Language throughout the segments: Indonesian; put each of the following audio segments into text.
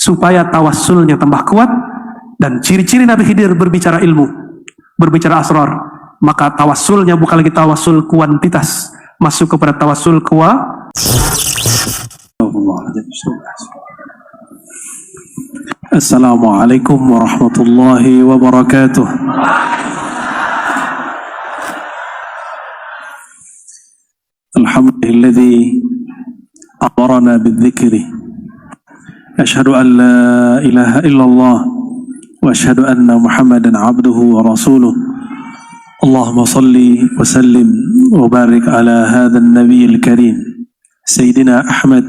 supaya tawassulnya tambah kuat. Dan ciri-ciri Nabi Khidir berbicara ilmu, berbicara asrar, maka tawassulnya bukan lagi tawassul kuantitas, masuk kepada tawassul Assalamualaikum warahmatullahi wabarakatuh. Alhamdulilladzi amarana bidzikri. Asyhadu an la ilaha illallah wa asyhadu anna Muhammadan abduhu wa rasuluh. Allahumma salli wa sallim wa barik ala hadzal nabiyil karim Sayyidina Ahmad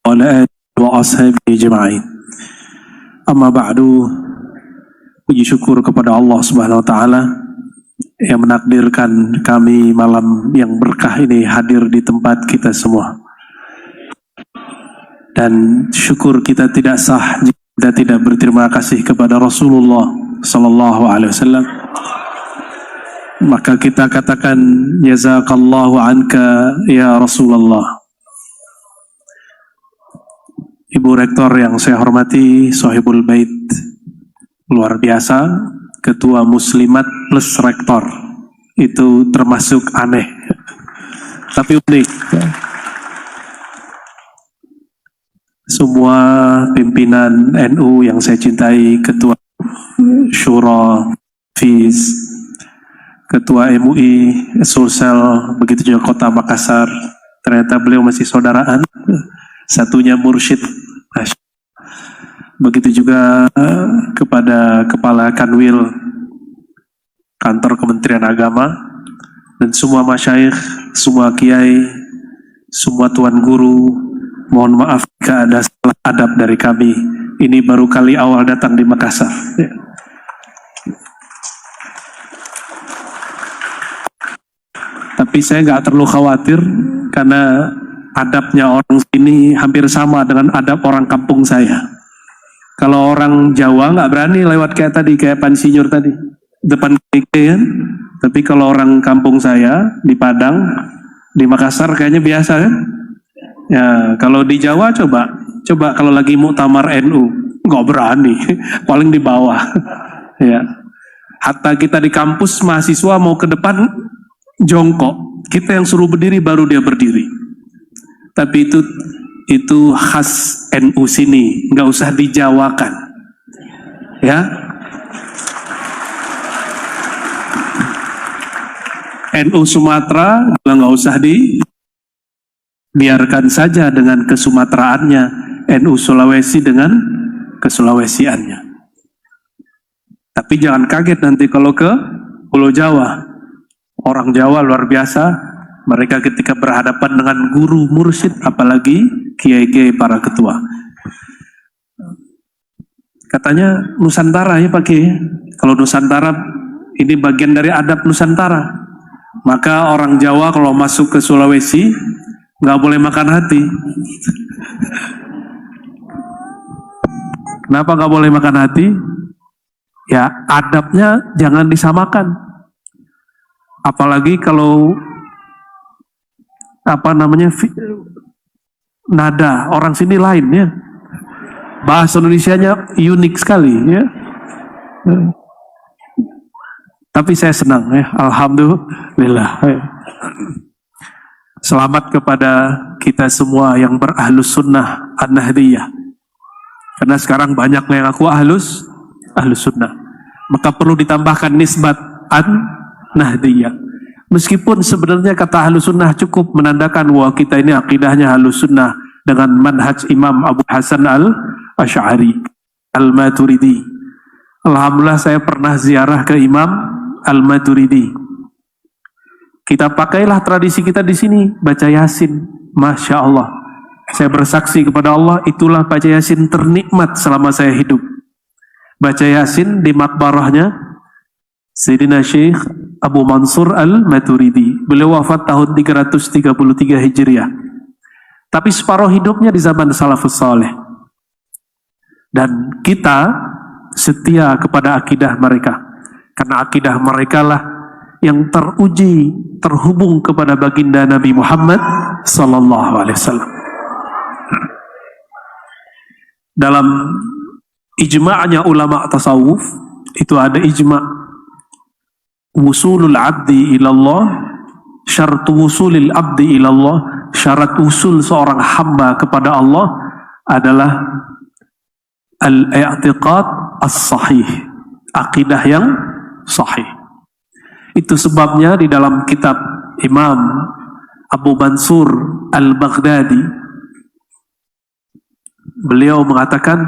wa ala alihi wa ashabihi ajma'in. Amma ba'du. Puji syukur kepada Allah Subhanahu wa taala yang menakdirkan kami malam yang berkah ini hadir di tempat kita semua. Dan syukur kita tidak sah jika kita tidak berterima kasih kepada Rasulullah sallallahu alaihi wasallam. Maka kita katakan jazakallahu anka ya Rasulullah. Ibu Rektor yang saya hormati, Sohibul Bait, luar biasa, Ketua Muslimat plus Rektor, itu termasuk aneh, tapi unik. Semua pimpinan NU yang saya cintai, Ketua Syura, FIS, Ketua MUI, Sulsel, begitu juga Kota Makassar, ternyata beliau masih saudaraan, satunya mursyid. Begitu juga kepada Kepala Kanwil Kantor Kementerian Agama dan semua masyayikh, semua kiai, semua tuan guru, mohon maaf jika ada salah adab dari kami. Ini baru kali awal datang di Makassar. Tapi saya nggak terlalu khawatir karena adabnya orang sini hampir sama dengan adab orang kampung saya. Kalau orang Jawa nggak berani lewat kayak tadi, kayak Pansinyur tadi, depan kan. Tapi kalau orang kampung saya di Padang, di Makassar kayaknya biasa kan. Ya, kalau di Jawa coba kalau lagi muktamar NU, nggak berani, paling di bawah. Ya, hatta kita di kampus mahasiswa mau ke depan jongkok, kita yang suruh berdiri baru dia berdiri. Tapi itu khas NU sini, nggak usah dijawakan, ya. NU Sumatera nggak usah biarkan saja dengan kesumateraannya, NU Sulawesi dengan kesulawesiannya. Tapi jangan kaget nanti kalau ke Pulau Jawa, orang Jawa luar biasa. Mereka ketika berhadapan dengan guru mursyid, apalagi kiai-kiai para ketua. Katanya Nusantara ya Pak Kiai. Kalau Nusantara ini bagian dari adab Nusantara. Maka orang Jawa kalau masuk ke Sulawesi nggak boleh makan hati. Kenapa nggak boleh makan hati? Ya adabnya jangan disamakan. Apalagi kalau nada orang sini lain ya, bahasa Indonesianya unik sekali ya. Tapi saya senang ya, alhamdulillah. Selamat kepada kita semua yang berahlus sunnah an-nahdiyah, karena sekarang banyak yang aku ahlus sunnah, maka perlu ditambahkan nisbat an-nahdiyah. Meskipun sebenarnya kata Ahlus Sunnah cukup menandakan bahwa kita ini akidahnya Ahlus Sunnah dengan manhaj Imam Abu Hasan al-Asy'ari al-Maturidi. Alhamdulillah saya pernah ziarah ke Imam al-Maturidi. Kita pakailah tradisi kita di sini, baca Yasin. Masya Allah. Saya bersaksi kepada Allah, itulah baca Yasin ternikmat selama saya hidup. Baca Yasin di makbarahnya Sayyidina Syekh Abu Mansur al-Maturidi. Beliau wafat tahun 333 Hijriah. Tapi separuh hidupnya di zaman salafus saleh. Dan kita setia kepada akidah mereka. Karena akidah mereka lah yang teruji, terhubung kepada baginda Nabi Muhammad sallallahu alaihi wasallam. dalam ijma'nya ulama tasawuf itu ada ijma' wusulul abdi ilallah, syartu wusulil abdi ilallah, syarat usul seorang hamba kepada Allah adalah al-i'tiqad as-sahih, akidah yang sahih. Itu sebabnya di dalam kitab Imam Abu Mansur Al-Baghdadi, beliau mengatakan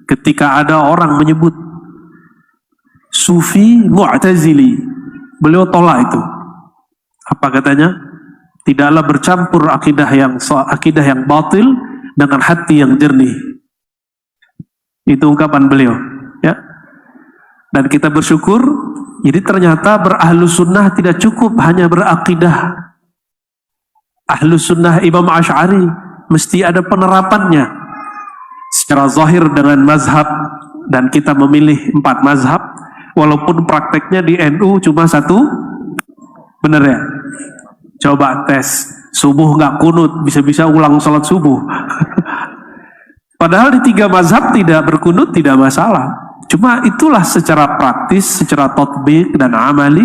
ketika ada orang menyebut Sufi Mu'tazili, beliau tolak itu. Apa katanya? Tidaklah bercampur akidah yang batil dengan hati yang jernih. Itu ungkapan beliau, ya. Dan kita bersyukur, jadi ternyata berahlus sunnah tidak cukup hanya berakidah. Ahlus sunnah Imam Asy'ari mesti ada penerapannya secara zahir dengan mazhab, dan kita memilih 4 mazhab, walaupun prakteknya di NU cuma 1, bener ya? Coba tes, subuh nggak kunut, bisa-bisa ulang sholat subuh. Padahal di 3 mazhab tidak berkunut tidak masalah. Cuma itulah secara praktis, secara tatbik dan amali,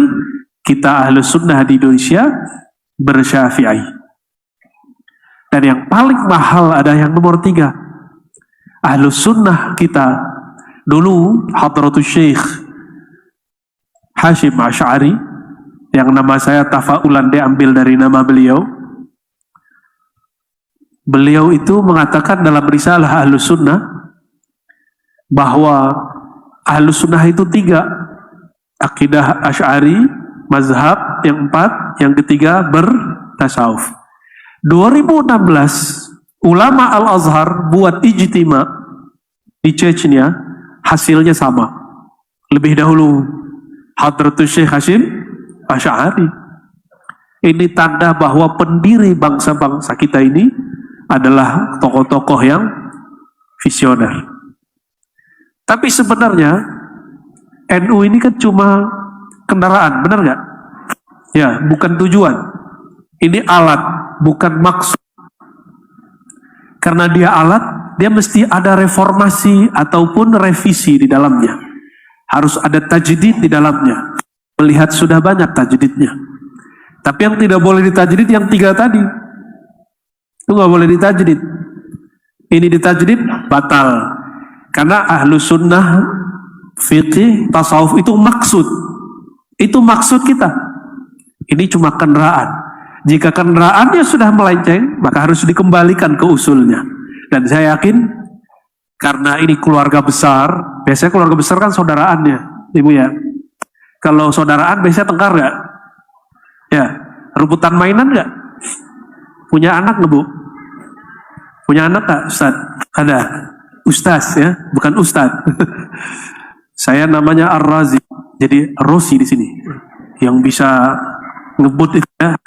kita ahlus sunnah di Indonesia bersyafi'i. Dan yang paling mahal ada yang nomor 3. Ahlus sunnah kita dulu Hadratus Syekh Hashim Asy'ari, yang nama saya tafaulan diambil dari nama beliau. Beliau itu mengatakan dalam risalah Ahlus Sunnah bahwa Ahlus Sunnah itu 3, akidah Asy'ari, mazhab yang 4, yang ketiga bertasawuf. 2016 ulama Al-Azhar buat ijtima di Chechnya, hasilnya sama. Lebih dahulu Hadratus Syekh Hashim Asy'ari. Ini tanda bahwa pendiri bangsa-bangsa kita ini adalah tokoh-tokoh yang visioner. Tapi sebenarnya NU ini kan cuma kendaraan, benar nggak? Ya, bukan tujuan. Ini alat, bukan maksud. Karena dia alat, dia mesti ada reformasi ataupun revisi di dalamnya. Harus ada tajdid di dalamnya. Melihat sudah banyak tajdidnya. Tapi yang tidak boleh ditajdid yang 3 tadi. Itu nggak boleh ditajdid. Ini ditajdid batal. Karena ahlus sunnah, fiqih, tasawuf itu maksud. Itu maksud kita. Ini cuma kendaraan. Jika kendaraannya sudah melenceng, maka harus dikembalikan ke usulnya. Dan saya yakin, karena ini keluarga besar, biasanya keluarga besar kan saudaraannya, ibu ya. Kalau saudaraan biasanya tengkar nggak? Ya, rebutan mainan nggak? Punya anak nggak bu? Punya anak nggak, Ustaz? Ada. Ustaz ya, bukan Ustaz. Saya namanya Ar-Razi, jadi Rosi di sini, yang bisa ngebut itu ya.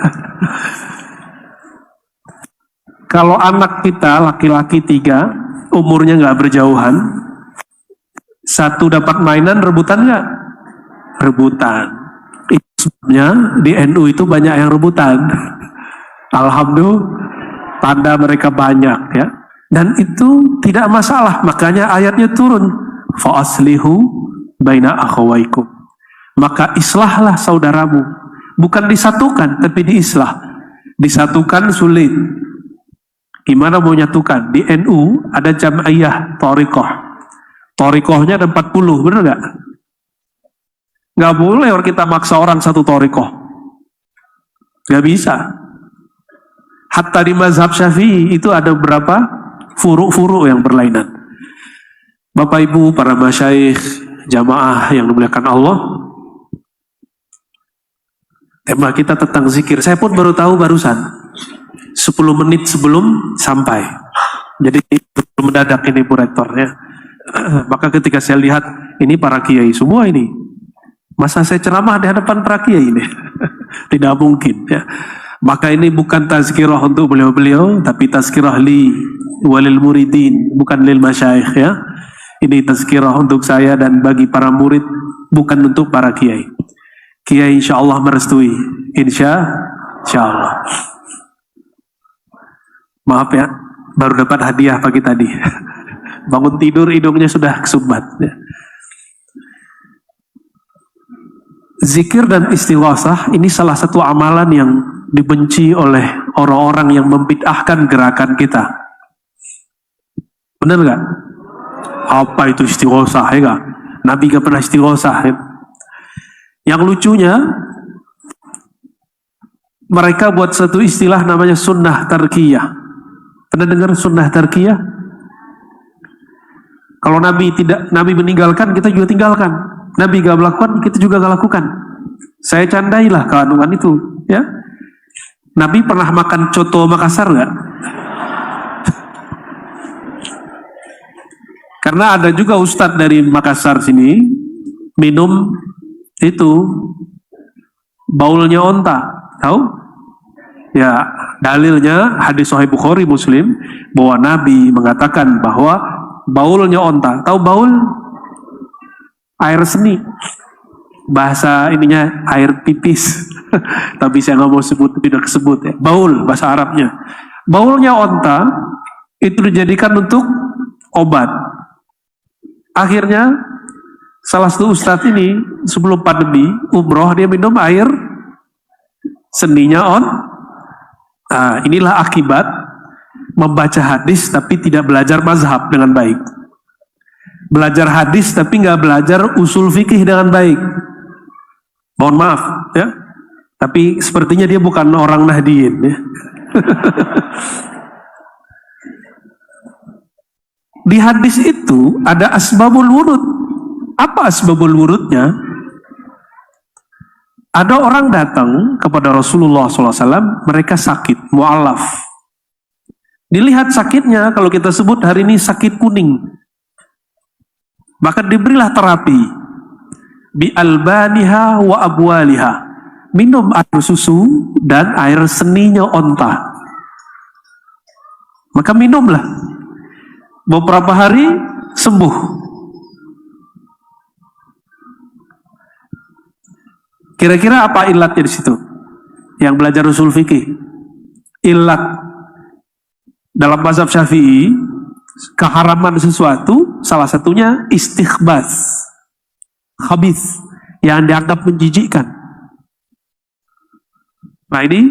Kalau anak kita laki-laki 3, umurnya nggak berjauhan, 1 dapat mainan, rebutan nggak? Rebutan. Itu sebabnya di NU itu banyak yang rebutan. Alhamdulillah, tanda mereka banyak ya. Dan itu tidak masalah, makanya ayatnya turun. Fa aslihu baina akhawaikum. Maka islahlah saudaramu. Bukan disatukan, tapi diislah. Disatukan sulit. Gimana mau nyatukan? Di NU ada jam'iyah thariqah. Thariqahnya ada 40, benar nggak? Nggak boleh orang kita maksa orang satu thariqah. Nggak bisa. Hatta di mazhab Syafi'i itu ada berapa furu-furu yang berlainan. Bapak Ibu, para masyayikh, jamaah yang dimuliakan Allah, tema kita tentang zikir. Saya pun baru tahu barusan 10 menit sebelum sampai. Jadi mendadak ini Bu Rektor ya. Maka ketika saya lihat ini para kiai semua ini, masa saya ceramah di hadapan para kiai ini? Tidak mungkin ya. Maka ini bukan tazkirah untuk beliau-beliau, tapi tazkirah li walil muridin, bukan lil masyayikh ya. Ini tazkirah untuk saya dan bagi para murid, bukan untuk para kiai. Kiai insyaallah merestui, insyaallah. Maaf ya, Baru dapat hadiah pagi tadi. Bangun tidur hidungnya sudah kesumbat. Zikir dan istighosah ini salah satu amalan yang dibenci oleh orang-orang yang membid'ahkan gerakan kita. Benar nggak? Apa itu istighosah, ya nggak? Nabi nggak pernah istighosah. Ya? Yang lucunya, mereka buat satu istilah namanya sunnah tarkiyah. Pernah dengar sunnah tarkiyah? Kalau Nabi meninggalkan, kita juga tinggalkan. Nabi gak melakukan, kita juga gak lakukan. Saya candailah kandungan itu, ya. Nabi pernah makan coto Makassar gak? Karena ada juga ustadz dari Makassar sini minum itu baulnya onta, tahu? Ya, dalilnya hadis Sahih Bukhari Muslim bahwa Nabi mengatakan bahwa baulnya onta, tahu baul? Air seni, bahasa ininya air pipis. Tapi saya nggak mau sebut, tidak sebut ya. Baul bahasa Arabnya. Baulnya onta itu dijadikan untuk obat. Akhirnya salah satu ustadz ini sebelum pandemi umroh dia minum air seninya Nah, inilah akibat membaca hadis tapi tidak belajar mazhab dengan baik. Belajar hadis tapi nggak belajar usul fikih dengan baik. Mohon maaf ya. Tapi sepertinya dia bukan orang Nahdiyin ya. Di hadis itu ada asbabul wurud. Apa asbabul wurudnya? Ada orang datang kepada Rasulullah SAW, mereka sakit, mu'alaf. Dilihat sakitnya, kalau kita sebut hari ini sakit kuning. Maka diberilah terapi. Bi albaniha wa abwaliha. Minum air susu dan air seninya onta. Maka minumlah. Beberapa hari sembuh. Kira-kira apa ilatnya di situ? Yang belajar usul fikih. Ilat dalam mazhab Syafi'i, keharaman sesuatu salah satunya istikhbas, khabith, yang dianggap menjijikkan. Nah ini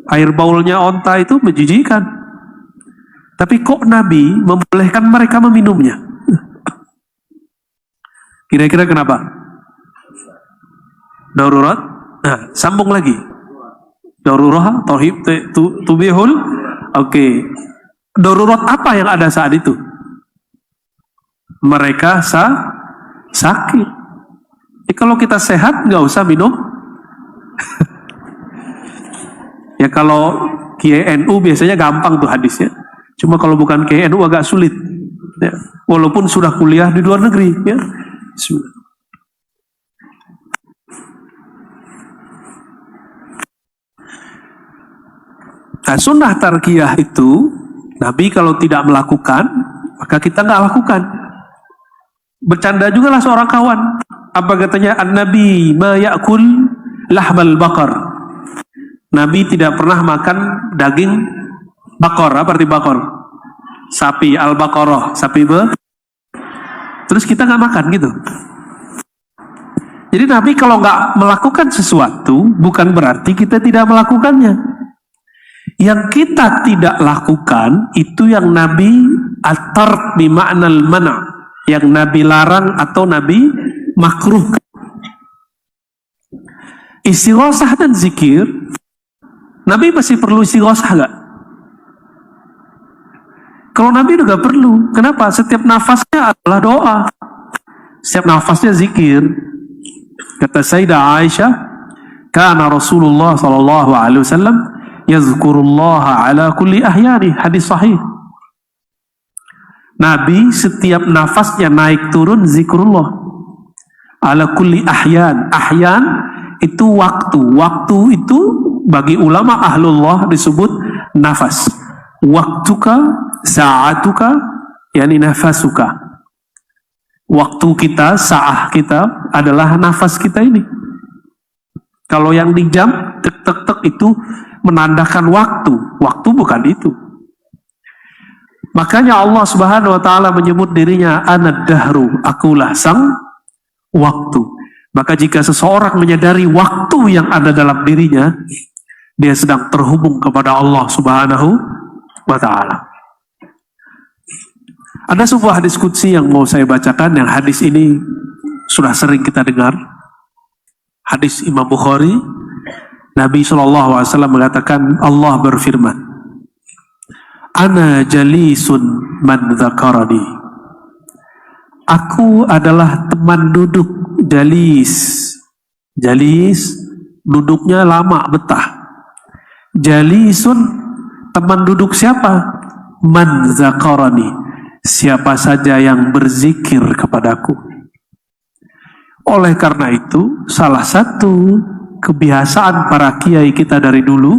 air baulnya onta itu menjijikkan. Tapi kok Nabi membolehkan mereka meminumnya? Kira-kira kenapa? Darurat? Nah, sambung lagi. Darurat, tauhid, tubihul. Oke. Darurat apa yang ada saat itu? Mereka sakit. Kalau kita sehat, nggak usah minum. Ya kalau KNU biasanya gampang tuh hadisnya. Cuma kalau bukan KNU agak sulit. Ya. Walaupun sudah kuliah di luar negeri. Ya. Nah, sunnah tarkiyah itu Nabi kalau tidak melakukan, maka kita nggak lakukan. Bercanda juga lah seorang kawan. Apa katanya? An-Nabi ma ya'kul lahmal baqar. Nabi tidak pernah makan daging bakor. Apa arti bakor? Sapi, al-baqarah. Sapi Terus kita nggak makan gitu. Jadi Nabi kalau nggak melakukan sesuatu, bukan berarti kita tidak melakukannya. Yang kita tidak lakukan itu yang Nabi at-tark bi ma'nal mana', yang Nabi larang atau Nabi makruh. Istighosah dan zikir, Nabi masih perlu istighosah nggak? Kalau Nabi juga perlu. Kenapa? Setiap nafasnya adalah doa. Setiap nafasnya zikir. Kata Sayyidah Aisyah, kana Rasulullah sallallahu alaihi wasallam yazkurullaha ala kulli ahyani. Hadis sahih. Nabi setiap nafasnya naik turun zikrullah ala kulli ahyan. Ahyan itu waktu. Waktu itu bagi ulama ahlullah disebut nafas. Waktuka, sa'atuka, yani nafasuka. Waktu kita, sa'ah kita adalah nafas kita ini. Kalau yang di jam tek tek tek itu menandakan waktu. Waktu bukan itu. Makanya Allah Subhanahu wa taala menyebut dirinya Anad Dahru, akulah sang waktu. Maka jika seseorang menyadari waktu yang ada dalam dirinya, dia sedang terhubung kepada Allah Subhanahu wa taala. Ada sebuah hadis qudsi yang mau saya bacakan, yang hadis ini sudah sering kita dengar. Hadis Imam Bukhari, Nabi SAW mengatakan, Allah berfirman, Ana jalisun man dzakarani. Aku adalah teman duduk, jalis. Jalis, duduknya lama, betah. Jalisun, teman duduk siapa? Man dzakarani. Siapa saja yang berzikir kepadaku. Oleh karena itu, salah satu kebiasaan para kiai kita dari dulu,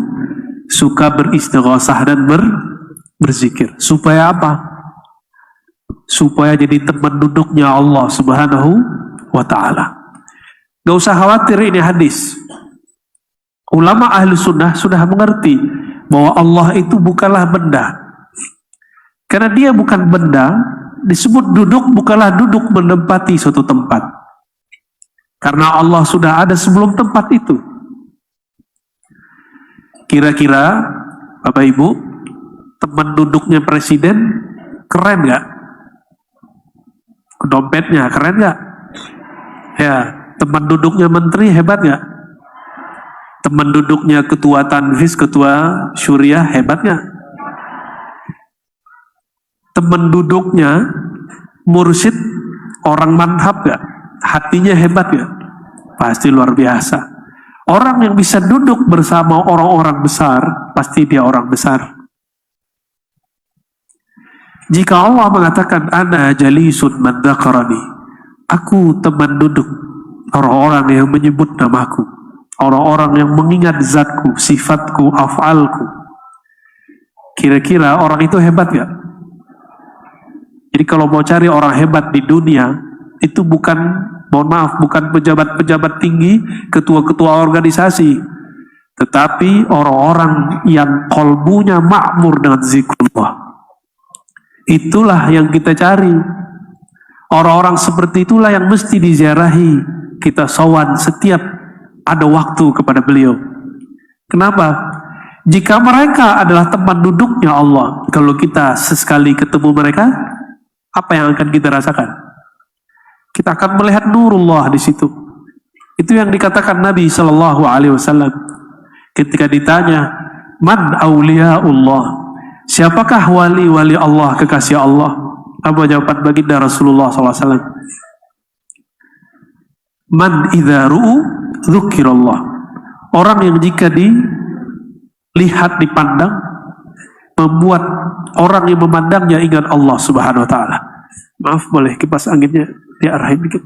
suka beristighosah dan berzikir. Supaya apa? Supaya jadi teman duduknya Allah Subhanahu wa ta'ala. Gak usah khawatir, ini hadis. Ulama ahli sunnah sudah mengerti bahwa Allah itu bukanlah benda. Karena dia bukan benda, disebut duduk bukanlah duduk menempati suatu tempat. Karena Allah sudah ada sebelum tempat itu. Kira-kira Bapak Ibu, teman duduknya presiden keren gak? Dompetnya keren gak? Ya, teman duduknya menteri hebat gak? Teman duduknya ketua Tanfis, ketua Syuriah hebat gak? Teman duduknya mursyid orang manhab gak? Hatinya hebat gak? Pasti luar biasa. Orang yang bisa duduk bersama orang-orang besar, pasti dia orang besar. Jika Allah mengatakan Ana jalisun man dzakarani, aku teman duduk orang-orang yang menyebut namaku, orang-orang yang mengingat zatku, sifatku, af'alku. Kira-kira orang itu hebat gak? Jadi kalau mau cari orang hebat di dunia, itu bukan, mohon maaf, bukan pejabat-pejabat tinggi, ketua-ketua organisasi, tetapi orang-orang yang kolbunya makmur dengan zikrullah. Itulah yang kita cari. Orang-orang seperti itulah yang mesti diziarahi. Kita sowan setiap ada waktu kepada beliau. Kenapa? Jika mereka adalah teman duduknya Allah, kalau kita sesekali ketemu mereka, apa yang akan kita rasakan? Kita akan melihat nurullah di situ. Itu yang dikatakan Nabi Shallallahu Alaihi Wasallam ketika ditanya, Man awliyaullah, siapakah wali-wali Allah, kekasih Allah? Apa jawaban baginda Rasulullah SAW? Man idza ru'u dzukirallah. Orang yang jika dilihat, dipandang, membuat orang yang memandangnya ingat Allah Subhanahu wa taala. Maaf, boleh kipas anginnya diarahin dikit.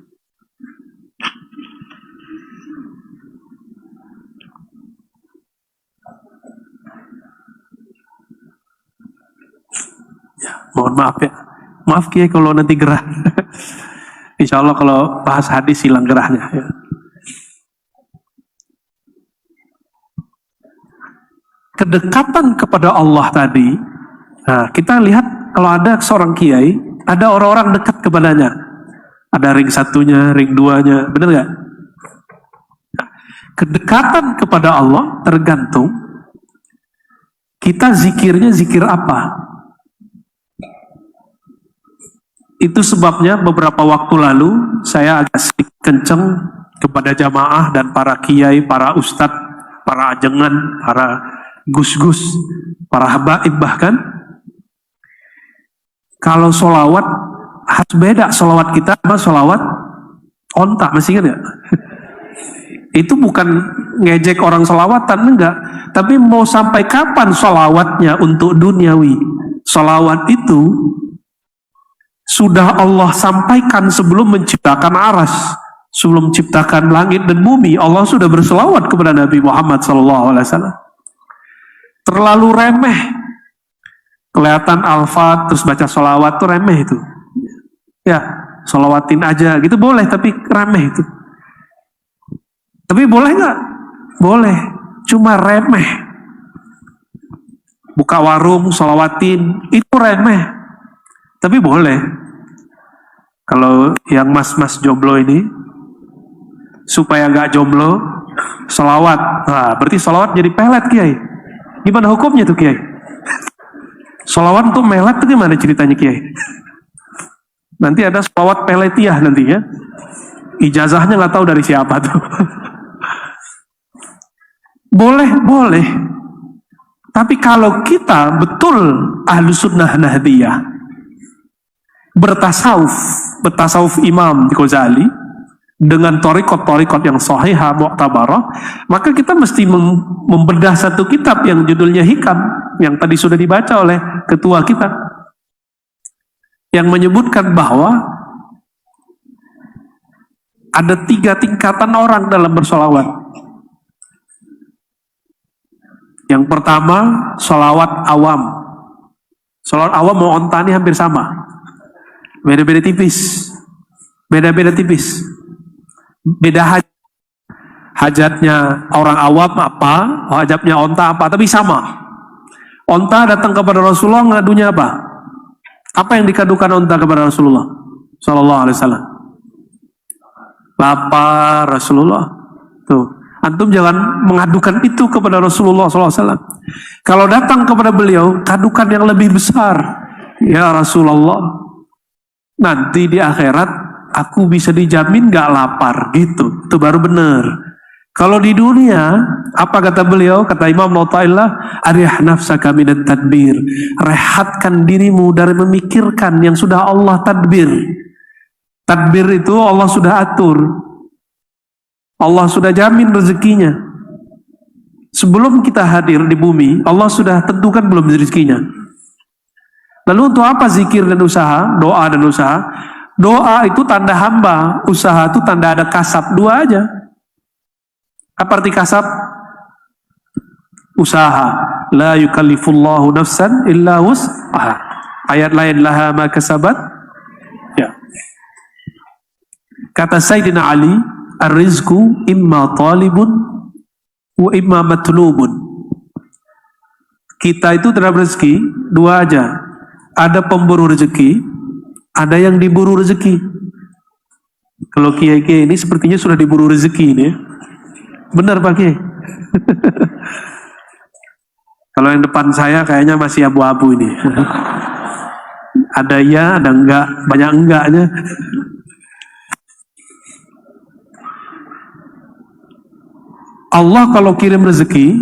Ya, mohon maaf ya. Maaf Kiai kalau nanti gerah. Insya Allah kalau bahas hadis hilang gerahnya. Ya. Kedekatan kepada Allah tadi, nah, kita lihat kalau ada seorang kiai, ada orang-orang dekat kepadanya. Ada ring satunya, ring duanya, benar gak? Nah, kedekatan kepada Allah tergantung kita zikirnya zikir apa. Itu sebabnya beberapa waktu lalu saya agak sedikit kenceng kepada jamaah dan para kiai, para ustadz, para ajengan, para gus-gus, para habaib bahkan. Kalau sholawat harus beda sholawat kita sama sholawat onta, masih ingat ya? Itu bukan ngejek orang sholawatan, enggak. Tapi mau sampai kapan sholawatnya untuk duniawi? Sholawat itu sudah Allah sampaikan sebelum menciptakan aras, sebelum menciptakan langit dan bumi. Allah sudah berselawat kepada Nabi Muhammad SAW. Terlalu remeh. Kelihatan alfa terus baca sholawat tuh remeh itu. Ya, sholawatin aja gitu boleh, tapi remeh itu. Tapi boleh nggak? Boleh, cuma remeh. Buka warung sholawatin itu remeh. Tapi boleh. Kalau yang mas-mas jomblo ini, supaya nggak jomblo, sholawat. Nah, berarti sholawat jadi pelet, Kiai. Gimana hukumnya tuh, Kiai? Sholawat untuk melet tuh gimana ceritanya, Kiai? Nanti ada sholawat peletiah nantinya. Ijazahnya nggak tahu dari siapa tuh. Boleh. Tapi kalau kita betul ahlu sunnah nahdiyah, bertasawuf Imam Ghazali, dengan torikot-torikot yang sahihah mu'tabarah, maka kita mesti membedah satu kitab yang judulnya Hikam, yang tadi sudah dibaca oleh ketua kita, yang menyebutkan bahwa ada 3 tingkatan orang dalam bersolawat. Yang pertama, solawat awam. Solawat awam mau onta ini hampir sama. Beda-beda tipis. Beda hajatnya orang awam apa, hajatnya onta apa, tapi sama. Onta datang kepada Rasulullah ngadunya apa? Apa yang dikadukan onta kepada Rasulullah Sallallahu Alaihi Wasallam? Lapar Rasulullah. Tuh. Antum jangan mengadukan itu kepada Rasulullah SAW. Kalau datang kepada beliau, kadukan yang lebih besar. Ya Rasulullah, nanti di akhirat aku bisa dijamin gak lapar gitu. Itu baru benar. Kalau di dunia, apa kata beliau? Kata Imam Nawawi, arih nafsaka minat tadbir. Rehatkan dirimu dari memikirkan yang sudah Allah tadbir. Tadbir itu Allah sudah atur. Allah sudah jamin rezekinya. Sebelum kita hadir di bumi, Allah sudah tentukan belum rezekinya. Lalu untuk apa zikir dan usaha, doa dan usaha? Doa itu tanda hamba, usaha itu tanda ada kasab, 2 aja. Apa arti kasab? Usaha. La yukallifullahu nafsan illa wus'aha. Ayat lain, laha ma kasabat. Ya. Kata Sayyidina Ali, ar-rizqu imma talibun wa imma matlubun. Kita itu terhadap rezeki 2 aja. Ada pemburu rezeki, ada yang diburu rezeki. Kalau kiai-kiai ini sepertinya sudah diburu rezeki ini. Benar Pak Kiai? Kalau yang depan saya kayaknya masih abu-abu ini. Ada ya, ada enggak, banyak enggaknya. Allah kalau kirim rezeki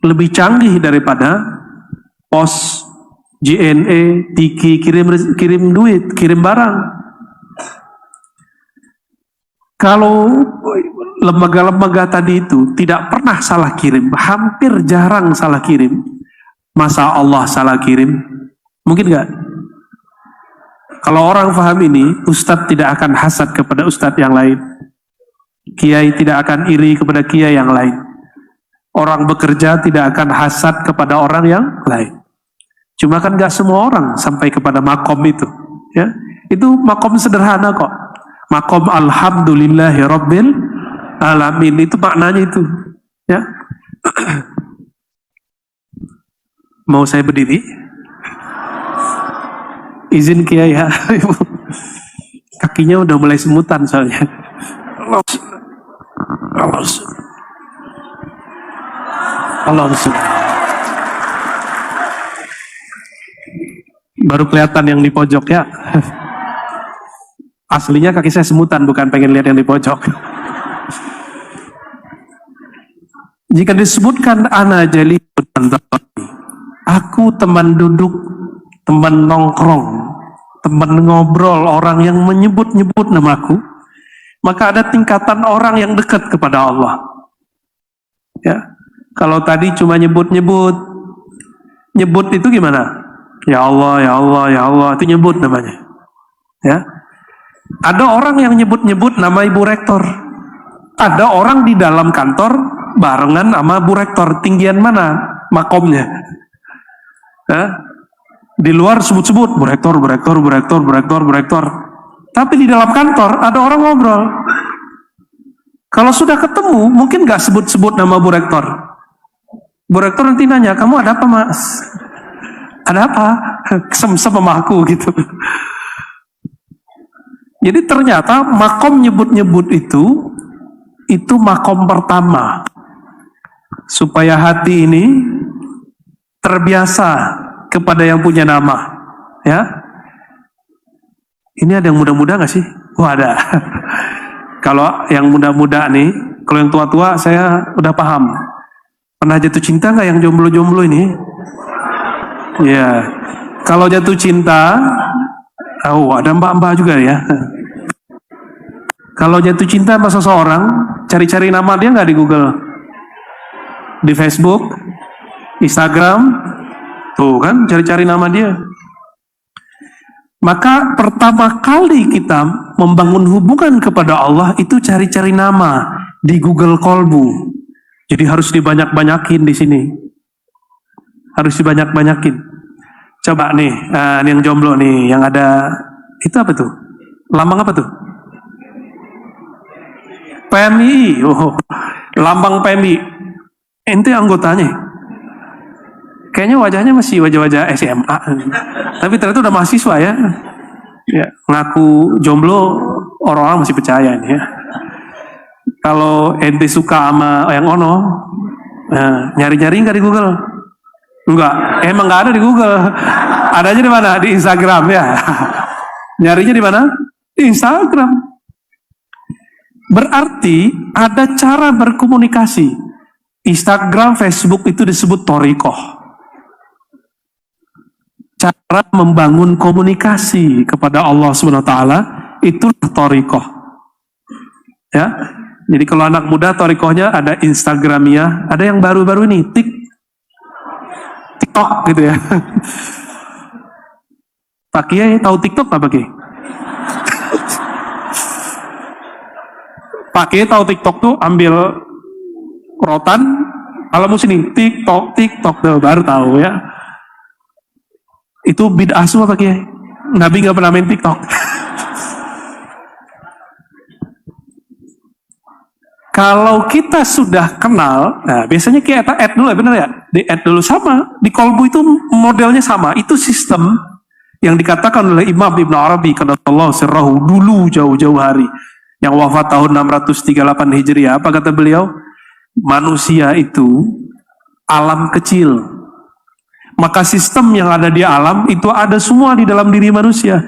lebih canggih daripada pos, JNE, Tiki, kirim duit, kirim barang. Kalau lembaga-lembaga tadi itu tidak pernah salah kirim, hampir jarang salah kirim. Masa Allah salah kirim? Mungkin enggak? Kalau orang paham ini, ustadz tidak akan hasad kepada ustadz yang lain. Kiai tidak akan iri kepada kiai yang lain. Orang bekerja tidak akan hasad kepada orang yang lain. Cuma kan gak semua orang sampai kepada makom itu. Ya, itu makom sederhana kok. Makom alhamdulillahi rabbil alamin, itu maknanya itu. Ya. Mau saya berdiri? Izin kiai ya. Kakinya udah mulai semutan soalnya. Allah baru kelihatan yang di pojok ya. Aslinya kaki saya semutan, bukan pengen lihat yang di pojok. Jika disebutkan ana jali, aku teman duduk, teman nongkrong, teman ngobrol, orang yang menyebut-nyebut namaku, maka ada tingkatan orang yang dekat kepada Allah. Ya, kalau tadi cuma nyebut-nyebut, nyebut itu gimana? Ya Allah, ya Allah, ya Allah, itu nyebut namanya. Ya, ada orang yang nyebut-nyebut nama Ibu Rektor. Ada orang di dalam kantor barengan sama Bu Rektor. Tinggian mana makomnya? Ya, di luar sebut-sebut Bu Rektor, Bu Rektor, Bu Rektor, Bu Rektor, Bu Rektor. Tapi di dalam kantor ada orang ngobrol. Kalau sudah ketemu, mungkin gak sebut-sebut nama Bu Rektor. Bu Rektor nanti nanya, kamu ada apa mas? Ada apa? Kesem-sem sama aku gitu. Jadi ternyata makom nyebut-nyebut itu makom pertama. Supaya hati ini terbiasa kepada yang punya nama. Ya. Ini ada yang muda-muda gak sih? Oh ada. Kalau yang muda-muda nih, kalau yang tua-tua saya udah paham. Pernah jatuh cinta gak yang jomblo-jomblo ini? Ya. Kalau jatuh cinta, oh ada mbak-mbak juga ya. Kalau jatuh cinta sama seseorang, cari-cari nama dia nggak di Google, di Facebook, Instagram, tuh kan cari-cari nama dia. Maka pertama kali kita membangun hubungan kepada Allah itu cari-cari nama di Google Kolbu. Jadi harus dibanyak-banyakin di sini, harus dibanyak-banyakin. Coba nih, ini yang jomblo nih, yang ada itu apa tuh? Lambang apa tuh? PMI, oh, lambang PMI. Ente anggotanya. Kayaknya wajahnya masih wajah-wajah SMA. Tapi ternyata udah mahasiswa ya. Ya, ngaku jomblo, orang-orang masih percaya nih ya. Kalau ente suka sama yang ono, nyari-nyari nggak di Google? Enggak, emang nggak ada di Google. Adanya di mana? Di Instagram ya. Nyarinya di mana? Di Instagram. Berarti ada cara berkomunikasi. Instagram, Facebook itu disebut thoriqoh. Cara membangun komunikasi kepada Allah SWT itu thoriqoh. Ya. Jadi kalau anak muda thoriqohnya ada Instagramia, ada yang baru-baru ini TikTok gitu ya. Pak Kiai tahu TikTok nggak Pak Kiai? Pak Kiai tahu TikTok tuh ambil rotan, alamu sini TikTok tuh baru tahu ya. Itu bid'ah semua Pak Kiai. Nabi nggak pernah main TikTok. Kalau kita sudah kenal, nah biasanya kita add dulu ya, benar ya? Di add dulu sama, di kolbu itu modelnya sama. Itu sistem yang dikatakan oleh Imam Ibn Arabi qaddatsallahu sirrahu dulu jauh-jauh hari, yang wafat tahun 638 Hijriah. Apa kata beliau? Manusia itu alam kecil. Maka sistem yang ada di alam itu ada semua di dalam diri manusia.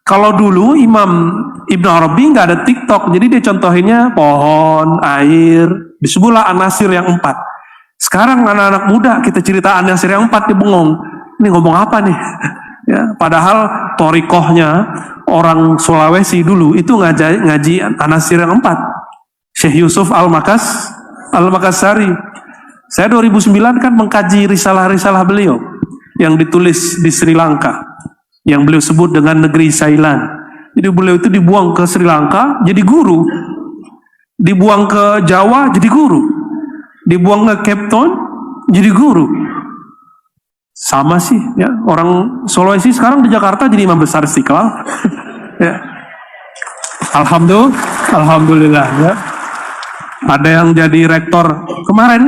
Kalau dulu Imam Ibn Arabi nggak ada TikTok, jadi dia contohinnya pohon, air, disebutlah anasir yang 4. Sekarang anak-anak muda kita cerita anasir yang 4 dia bengong. Ini ngomong apa nih? Ya, padahal thoriqohnya orang Sulawesi dulu itu ngaji anasir yang 4. Syekh Yusuf Al-Makassari. Saya 2009 kan mengkaji risalah-risalah beliau yang ditulis di Sri Lanka, yang beliau sebut dengan negeri Ceylan. Jadi beliau itu dibuang ke Sri Lanka jadi guru, dibuang ke Jawa jadi guru, dibuang ke Cape Town jadi guru. Sama sih ya, orang Sulawesi sekarang di Jakarta jadi imam besar Istiqlal. Ya. Alhamdulillah ya. Ada yang jadi rektor kemarin,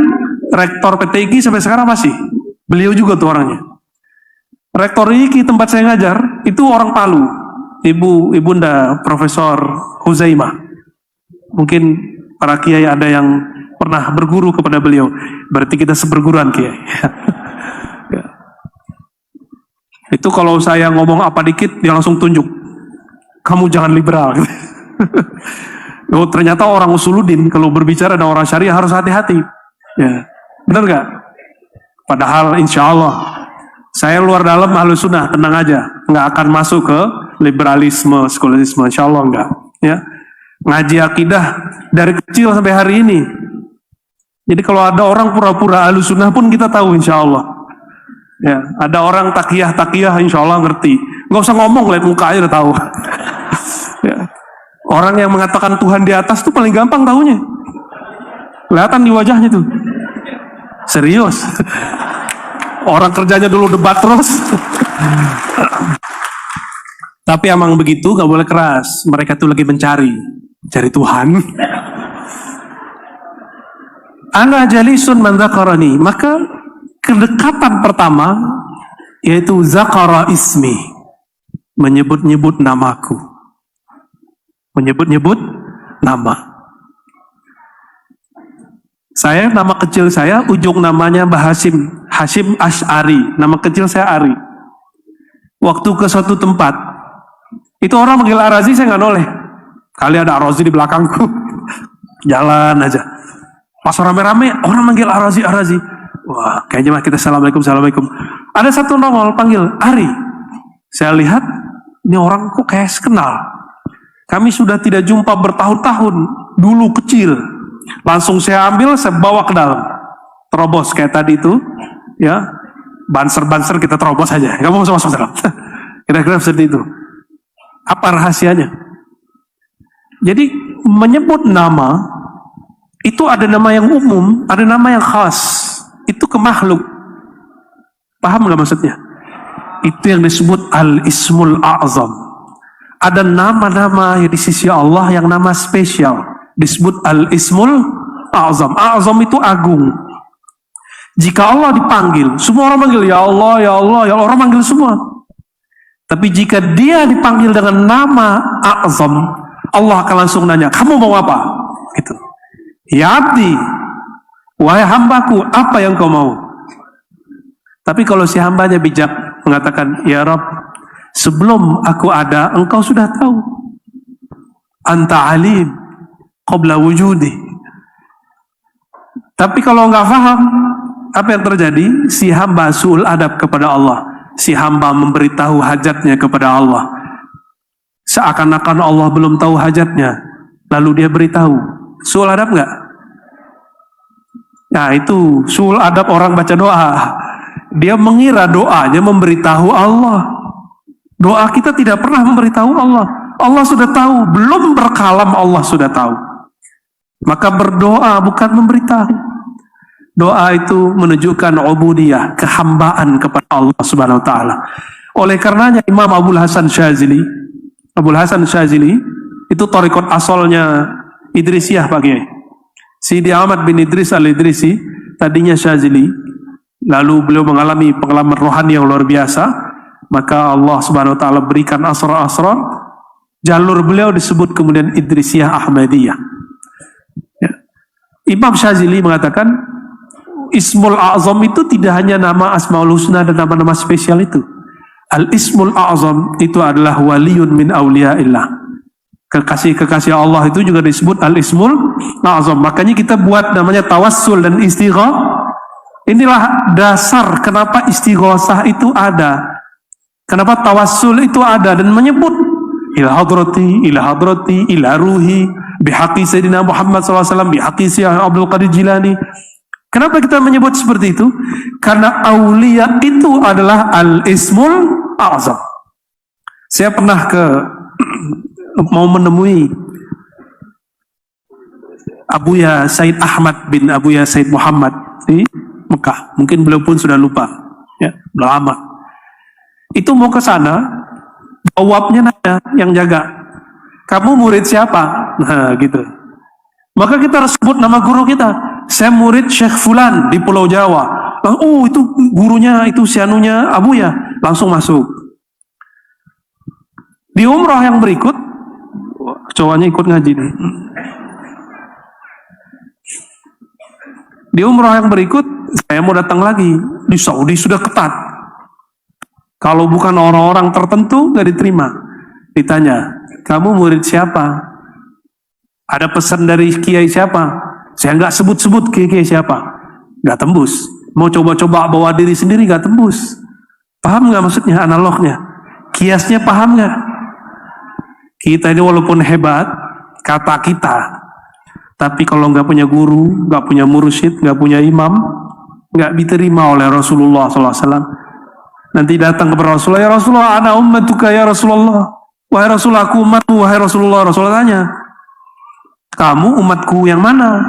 rektor PTIG sampai sekarang masih. Beliau juga tuh orangnya. Rektor IKI tempat saya ngajar itu orang Palu, ibunda Profesor Huzaimah. Mungkin para kiai ada yang pernah berguru kepada beliau. Berarti kita seperguruan kiai. Ya. Itu kalau saya ngomong apa dikit dia langsung tunjuk. Kamu jangan liberal. Oh, ternyata orang Usuluddin kalau berbicara dengan orang syariah harus hati-hati. Ya, benar nggak? Padahal insya Allah saya luar dalam Ahlus Sunnah, tenang aja, nggak akan masuk ke liberalisme, sekularisme, insya Allah nggak. Ya, ngaji akidah dari kecil sampai hari ini. Jadi kalau ada orang pura-pura Ahlus Sunnah pun kita tahu insya Allah. Ya, ada orang takiyah insya Allah ngerti. Nggak usah ngomong, lihat muka aja udah tahu. Ya. Orang yang mengatakan Tuhan di atas tuh paling gampang tahunya. Kelihatan di wajahnya tuh. Serius. Orang kerjanya dulu debat terus. Tapi emang begitu, gak boleh keras. Mereka tuh lagi mencari Tuhan. Ana jalisun man dzakarani. Maka kedekatan pertama yaitu zakara ismi, menyebut-nyebut namaku, menyebut-nyebut nama. Saya, nama kecil saya, ujung namanya Mbah Hashim, Hashim Ash'ari, nama kecil saya Ari. Waktu ke suatu tempat, itu orang manggil Arazi, saya nggak noleh. Kali ada Arazi di belakangku, jalan aja. Pas rame-rame, orang manggil Arazi, Arazi. Wah, kayaknya mah kita assalamualaikum, assalamualaikum. Ada satu nongol panggil Ari. Saya lihat, ini orang kok kayak kenal. Kami sudah tidak jumpa bertahun-tahun, dulu kecil. Langsung saya ambil, saya bawa ke dalam. Terobos kayak tadi itu, ya. Banser-banser kita terobos aja. Kamu masuk dalam. Kira-kira seperti itu. Apa rahasianya? Jadi menyebut nama itu ada nama yang umum, ada nama yang khas. Itu ke makhluk. Paham nggak maksudnya? Itu yang disebut al-ismul a'zam. Ada nama-nama di sisi Allah yang nama spesial, disebut al-ismul a'zam. A'zam itu agung. Jika Allah dipanggil, semua orang manggil ya Allah, ya Allah, ya Allah, orang manggil semua. Tapi jika dia dipanggil dengan nama a'zam, Allah akan langsung nanya, kamu mau apa? Gitu. Ya abdi, wahai hambaku, apa yang kau mau? Tapi kalau si hambanya bijak, mengatakan, ya Rabb, sebelum aku ada, engkau sudah tahu. Anta alim, qabla wujudi. Tapi kalau enggak paham, apa yang terjadi? Si hamba su'ul adab kepada Allah. Si hamba memberitahu hajatnya kepada Allah. Seakan-akan Allah belum tahu hajatnya, lalu dia beritahu. Su'ul adab enggak? Nah itu su'ul adab orang baca doa. Dia mengira doanya memberitahu Allah. Doa kita tidak pernah memberitahu Allah. Allah sudah tahu, belum berkalam Allah sudah tahu. Maka berdoa bukan memberitahu. Doa itu menunjukkan ubudiyah, kehambaan kepada Allah Subhanahu wa taala. Oleh karenanya Imam Abul Hasan Syazili itu thariqat asalnya Idrisiyah Pak Kiai. Sidi Ahmad bin Idris al-Idrisi tadinya Syazili, lalu beliau mengalami pengalaman rohani yang luar biasa, maka Allah Subhanahu wa taala berikan asrar-asrar, jalur beliau disebut kemudian Idrisiyah Ahmadiyah. Ya. Imam Syazili mengatakan Ismul A'zam itu tidak hanya nama Asmaul Husna dan nama-nama spesial itu. Al-Ismul A'zam itu adalah waliyun min awliyaillah. Kekasih-kekasih Allah itu juga disebut Al-Ismul A'zam. Makanya kita buat namanya tawassul dan istighosah. Inilah dasar kenapa istighosah itu ada. Kenapa tawassul itu ada dan menyebut ila hadrati, ila ruhi, bihaqi Sayyidina Muhammad SAW, bihaqi Syekh Abdul Qadir Jilani. Kenapa kita menyebut seperti itu? Karena aulia itu adalah al-ismul a'zam. Saya pernah mau menemui Abuya Said Ahmad bin Abuya Said Muhammad di Mekah. Mungkin beliau pun sudah lupa, ya, sudah lama. Itu mau ke sana, bawabnya nanya yang jaga, kamu murid siapa? Nah, gitu. Maka kita harus sebut nama guru kita. Saya murid Syekh Fulan di Pulau Jawa. Oh itu gurunya, itu sianunya Abuya. Langsung masuk. Di umrah yang berikut, cowoknya ikut ngaji nih. Di umrah yang berikut, saya mau datang lagi. Di Saudi sudah ketat. Kalau bukan orang-orang tertentu, gak diterima. Ditanya, kamu murid siapa? Ada pesan dari kiai siapa? Saya nggak sebut-sebut kiai siapa, nggak tembus. Mau coba-coba bawa diri sendiri nggak tembus. Paham nggak maksudnya analognya? Kiasnya paham nggak? Kita ini walaupun hebat kata kita, tapi kalau nggak punya guru, nggak punya mursyid, nggak punya imam, nggak diterima oleh Rasulullah SAW. Nanti datang kepada Rasulullah, ya Rasulullah, ana ummatuka ya Rasulullah. Wahai Rasulullah, aku umatmu, wahai Rasulullah. Rasulullah tanya, kamu umatku yang mana?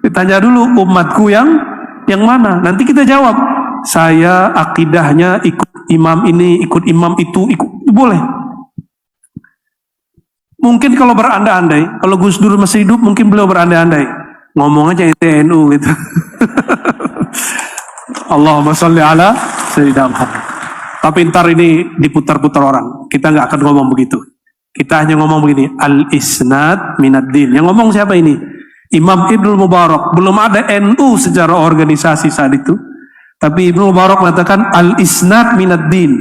Ditanya dulu umatku yang mana? Nanti kita jawab, saya akidahnya ikut imam ini, ikut imam itu, ikut boleh. Mungkin kalau berandai-andai, kalau Gus Dur masih hidup, mungkin beliau berandai-andai. Ngomong aja TNU gitu. Allahumma sholli ala Sayyidina Muhammad. Tapi ntar ini diputar-putar orang. Kita nggak akan ngomong begitu. Kita hanya ngomong begini, al-isnad minad din. Yang ngomong siapa ini? Imam Ibnul Mubarak. Belum ada NU secara organisasi saat itu. Tapi Ibnul Mubarak mengatakan al-isnad minad din.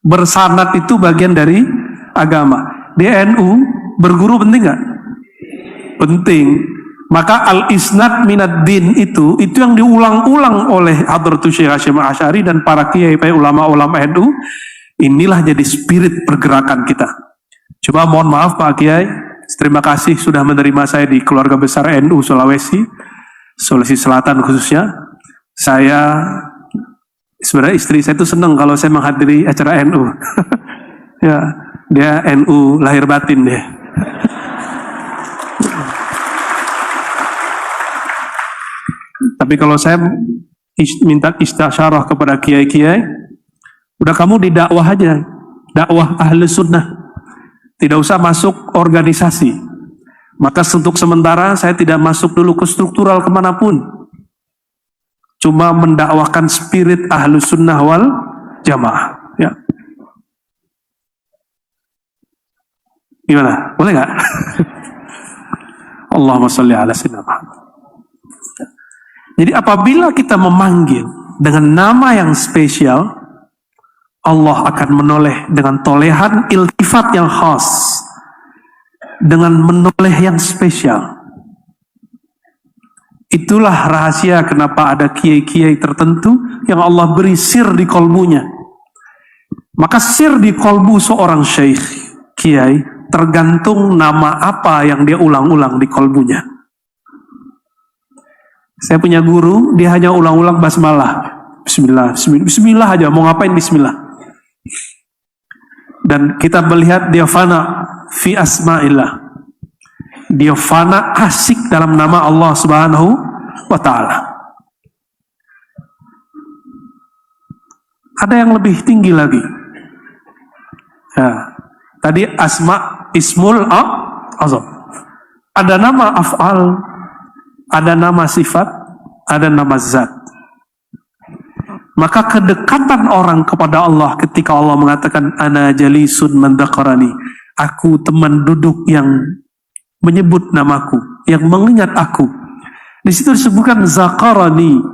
Bersanad itu bagian dari agama. Di NU berguru penting nggak? Penting. Maka al-isnad minad din itu yang diulang-ulang oleh Hadratus Syekh Hasyim Asy'ari dan para kiai ulama-ulama NU. Inilah jadi spirit pergerakan kita. Coba mohon maaf Pak Kiai, terima kasih sudah menerima saya di keluarga besar NU Sulawesi Selatan khususnya. Saya sebenarnya istri saya itu senang kalau saya menghadiri acara NU. Ya, dia NU lahir batin deh. Tapi kalau saya minta istisyarah kepada kiai-kiai, udah kamu didakwah aja, dakwah ahli sunnah, tidak usah masuk organisasi. Maka untuk sementara saya tidak masuk dulu ke struktural kemanapun, cuma mendakwahkan spirit ahli sunnah wal jamaah. Ya, gimana? Boleh nggak? Allahumma sholli ala sayyidina Muhammad. Jadi apabila kita memanggil dengan nama yang spesial, Allah akan menoleh dengan tolehan iltifat yang khas, dengan menoleh yang spesial. Itulah rahasia kenapa ada kiai-kiai tertentu yang Allah beri sir di kolbunya. Maka sir di kolbu seorang syekh, kiai, tergantung nama apa yang dia ulang-ulang di kolbunya. Saya punya guru, dia hanya ulang-ulang basmalah. Bismillah, bismillah, bismillah aja, mau ngapain bismillah. Dan kita melihat dia fana fi asma'illah. Dia fana asik dalam nama Allah Subhanahu wa ta'ala. Ada yang lebih tinggi lagi. Ya. Tadi asma ismul azam. Ada nama af'al, ada nama sifat, ada nama zat. Maka kedekatan orang kepada Allah ketika Allah mengatakan ana jalisun man dzakarani, aku teman duduk yang menyebut namaku, yang mengingat aku. Di situ disebutkan zakarani,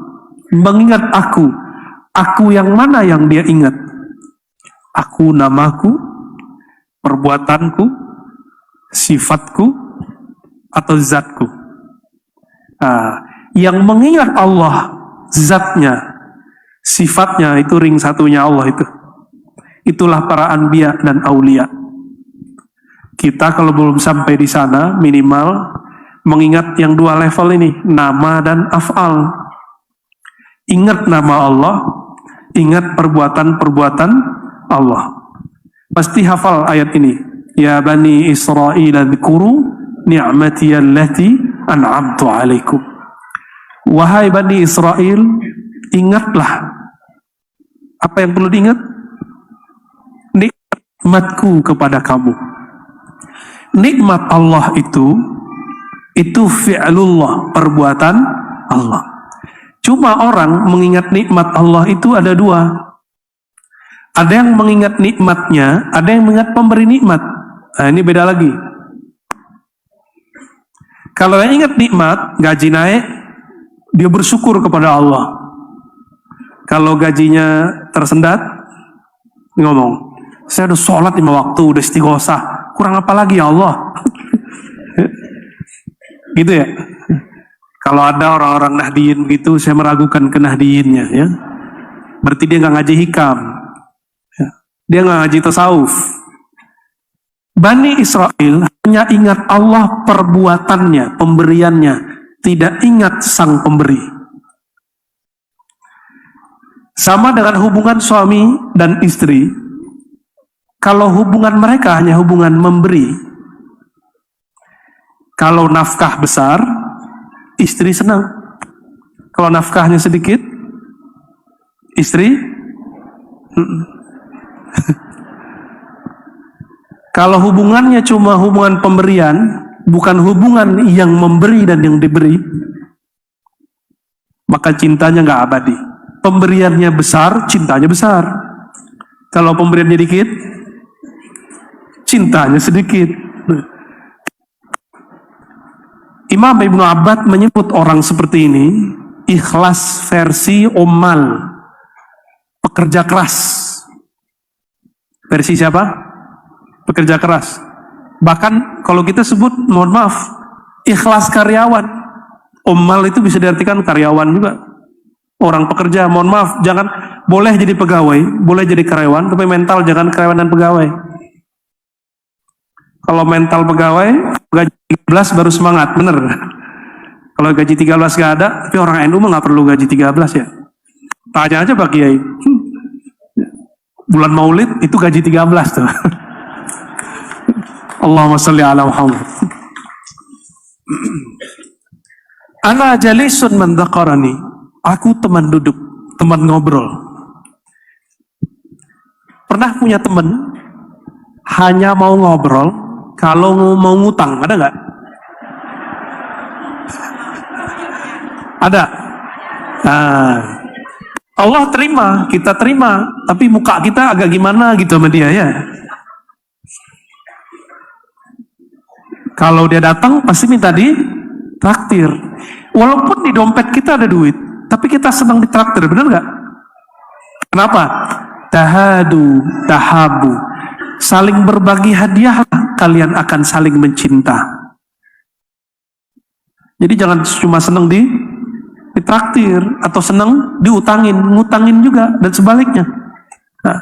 mengingat aku. Aku yang mana yang dia ingat? Aku namaku, perbuatanku, sifatku, atau zatku. Yang mengingat Allah, zatnya, sifatnya, itu ring satunya Allah itu. Itulah para anbiya dan aulia. Kita kalau belum sampai di sana, minimal mengingat yang dua level ini, nama dan af'al. Ingat nama Allah, ingat perbuatan-perbuatan Allah. Pasti hafal ayat ini. Ya Bani Israel dzkuru ni'mati allati an'amtu alaikum. Wahai Bani Israel, ingatlah. Apa yang perlu diingat? Nikmatku kepada kamu. Nikmat Allah itu fi'lullah, perbuatan Allah. Cuma orang mengingat nikmat Allah itu ada dua. Ada yang mengingat nikmatnya, ada yang mengingat pemberi nikmat. Nah, ini beda lagi. Kalau yang ingat nikmat, gaji naik, dia bersyukur kepada Allah. Kalau gajinya tersendat, ngomong, saya udah sholat 5 waktu, udah istighosah, kurang apa lagi ya Allah? Gitu ya. Kalau ada orang-orang Nahdiyin gitu, saya meragukan kenahdiyinnya, ya. Berarti dia nggak ngaji hikam, ya. Dia nggak ngaji tasawuf. Bani Israel hanya ingat Allah perbuatannya, pemberiannya, tidak ingat sang pemberi. Sama dengan hubungan suami dan istri. Kalau hubungan mereka hanya hubungan memberi, kalau nafkah besar, istri senang. Kalau nafkahnya sedikit, istri kalau hubungannya cuma hubungan pemberian, bukan hubungan yang memberi dan yang diberi, maka cintanya nggak abadi. pemberiannya besar, cintanya besar. Kalau pemberiannya dikit, cintanya sedikit. Imam Ibnu Abbad menyebut orang seperti ini ikhlas versi ummal, pekerja keras. Versi siapa? Pekerja keras. Bahkan kalau kita sebut, mohon maaf, ikhlas karyawan. Ummal itu bisa diartikan karyawan juga. Orang pekerja, mohon maaf, jangan, boleh jadi pegawai, boleh jadi karyawan, tapi mental jangan karyawan dan pegawai. Kalau mental pegawai, gaji 13 baru semangat, bener. Kalau gaji 13 gak ada, tapi orang NU mah gak perlu gaji 13 ya. Tanya aja Pak Kiai. Bulan Maulid itu gaji 13 tuh. Allahumma sholli ala Muhammad. Ana jalisun man dzakarani. Aku teman duduk, teman ngobrol. Pernah punya teman hanya mau ngobrol kalau mau ngutang, ada nggak? Ada. Nah, Allah terima, kita terima, tapi muka kita agak gimana gitu sama dia ya. Kalau dia datang pasti minta ditraktir. Walaupun di dompet kita ada duit, tapi kita senang ditraktir, benar nggak? Kenapa? Tahadu, tahabu. Saling berbagi hadiah, kalian akan saling mencinta. Jadi jangan cuma senang ditraktir atau senang diutangin, ngutangin juga dan sebaliknya. Nah,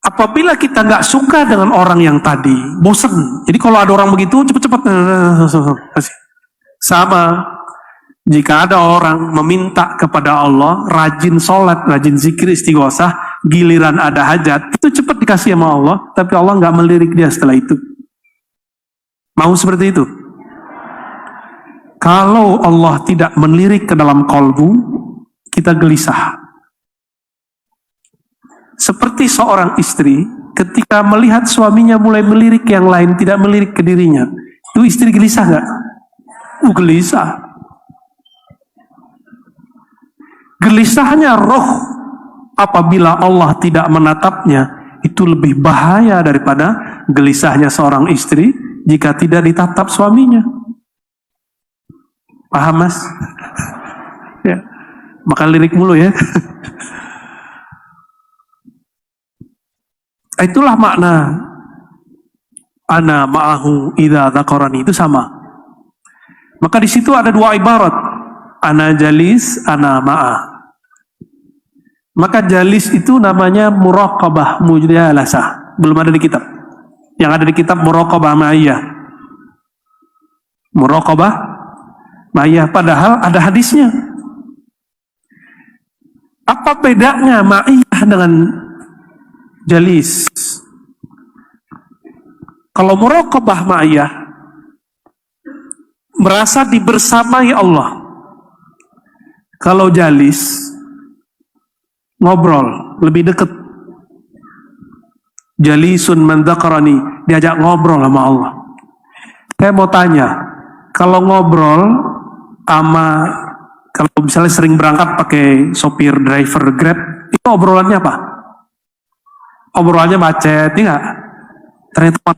apabila kita nggak suka dengan orang yang tadi, bosen. Jadi kalau ada orang begitu, cepet-cepet. Sama, jika ada orang meminta kepada Allah, rajin sholat, rajin zikir, istighosah, giliran ada hajat, itu cepat dikasih sama Allah, tapi Allah nggak melirik dia setelah itu. Mau seperti itu? Kalau Allah tidak melirik ke dalam kolbu, kita gelisah. Seperti seorang istri, ketika melihat suaminya mulai melirik yang lain, tidak melirik ke dirinya, itu istri gelisah nggak? Gelisah. Gelisahnya roh apabila Allah tidak menatapnya, itu lebih bahaya daripada gelisahnya seorang istri jika tidak ditatap suaminya. Paham mas? Ya, makan lirik mulu ya. Itulah makna ana ma'ahu idza dzakarani, itu sama. Maka di situ ada dua ibarat, ana jalis, ana ma'ah. Maka jalis itu namanya muraqabah mujalasah, belum ada di kitab. Yang ada di kitab muraqabah ma'iyah. Muraqabah ma'iyah, padahal ada hadisnya. Apa bedanya ma'iyah dengan jalis? Kalau muraqabah ma'iyah, merasa dibersamai Allah. Kalau jalis, ngobrol, lebih dekat. Jalisun man dzakarani, diajak ngobrol sama Allah. Saya mau tanya, kalau ngobrol sama, kalau misalnya sering berangkat pakai sopir driver Grab, itu obrolannya apa? Obrolannya macet, ya nggak? Ternyata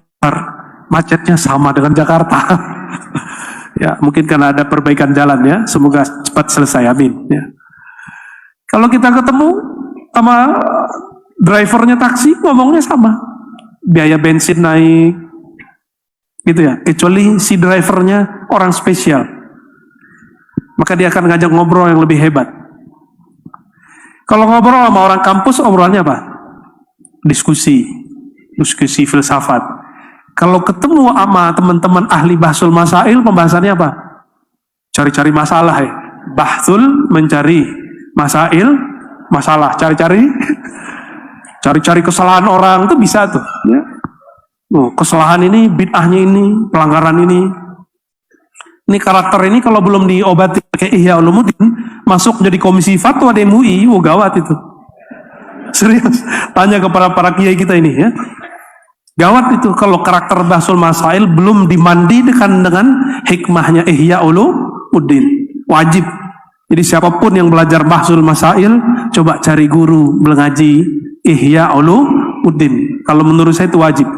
macetnya sama dengan Jakarta. Ya, mungkin karena ada perbaikan jalan ya, semoga cepat selesai, amin. Ya. Kalau kita ketemu sama drivernya taksi, ngomongnya sama, biaya bensin naik, gitu ya. Kecuali si drivernya orang spesial, maka dia akan ngajak ngobrol yang lebih hebat. Kalau ngobrol sama orang kampus, obrolannya apa? Diskusi filsafat. Kalau ketemu sama teman-teman ahli bahsul masail, pembahasannya apa? Cari-cari masalah ya. Bahsul mencari masail, masalah, cari-cari kesalahan orang, itu bisa tuh ya. Kesalahan ini, bid'ahnya ini, pelanggaran ini karakter ini kalau belum diobati pakai Ihya Ulumuddin, masuk jadi komisi fatwa di MUI, gawat itu. Serius, tanya kepada para kiai kita ini ya. Gawat itu kalau karakter bahsul masail belum dimandikan dengan hikmahnya Ihya Ulumuddin. Wajib Jadi siapapun yang belajar bahsul masail, coba cari guru mengaji Ihya Ulumuddin. Kalau menurut saya itu wajib.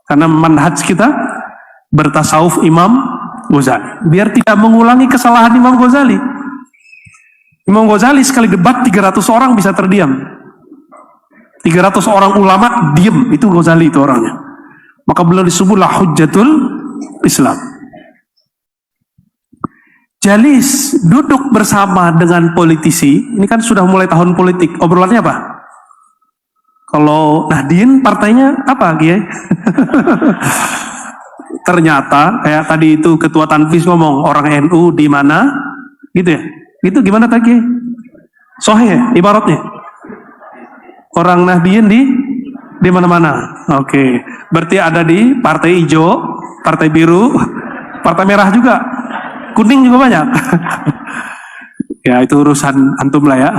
Karena manhaj kita bertasawuf Imam Ghazali. Biar tidak mengulangi kesalahan Imam Ghazali. Imam Ghazali sekali debat 300 orang bisa terdiam. 300 orang ulama diam, itu Ghazali itu orangnya. Maka beliau disebutlah Hujjatul Islam. Jalis, duduk bersama dengan politisi. Ini kan sudah mulai tahun politik. Obrolannya apa? Kalau Nahdien partainya apa, Kiai? Ternyata kayak tadi itu ketua Tanfis ngomong orang NU di mana, gitu ya? Gitu gimana tadi? Sahih ya ibaratnya. Orang Nahdien di mana-mana. Oke. Berarti ada di partai hijau, partai biru, partai merah juga. Kuning juga banyak. Ya itu urusan antum lah ya.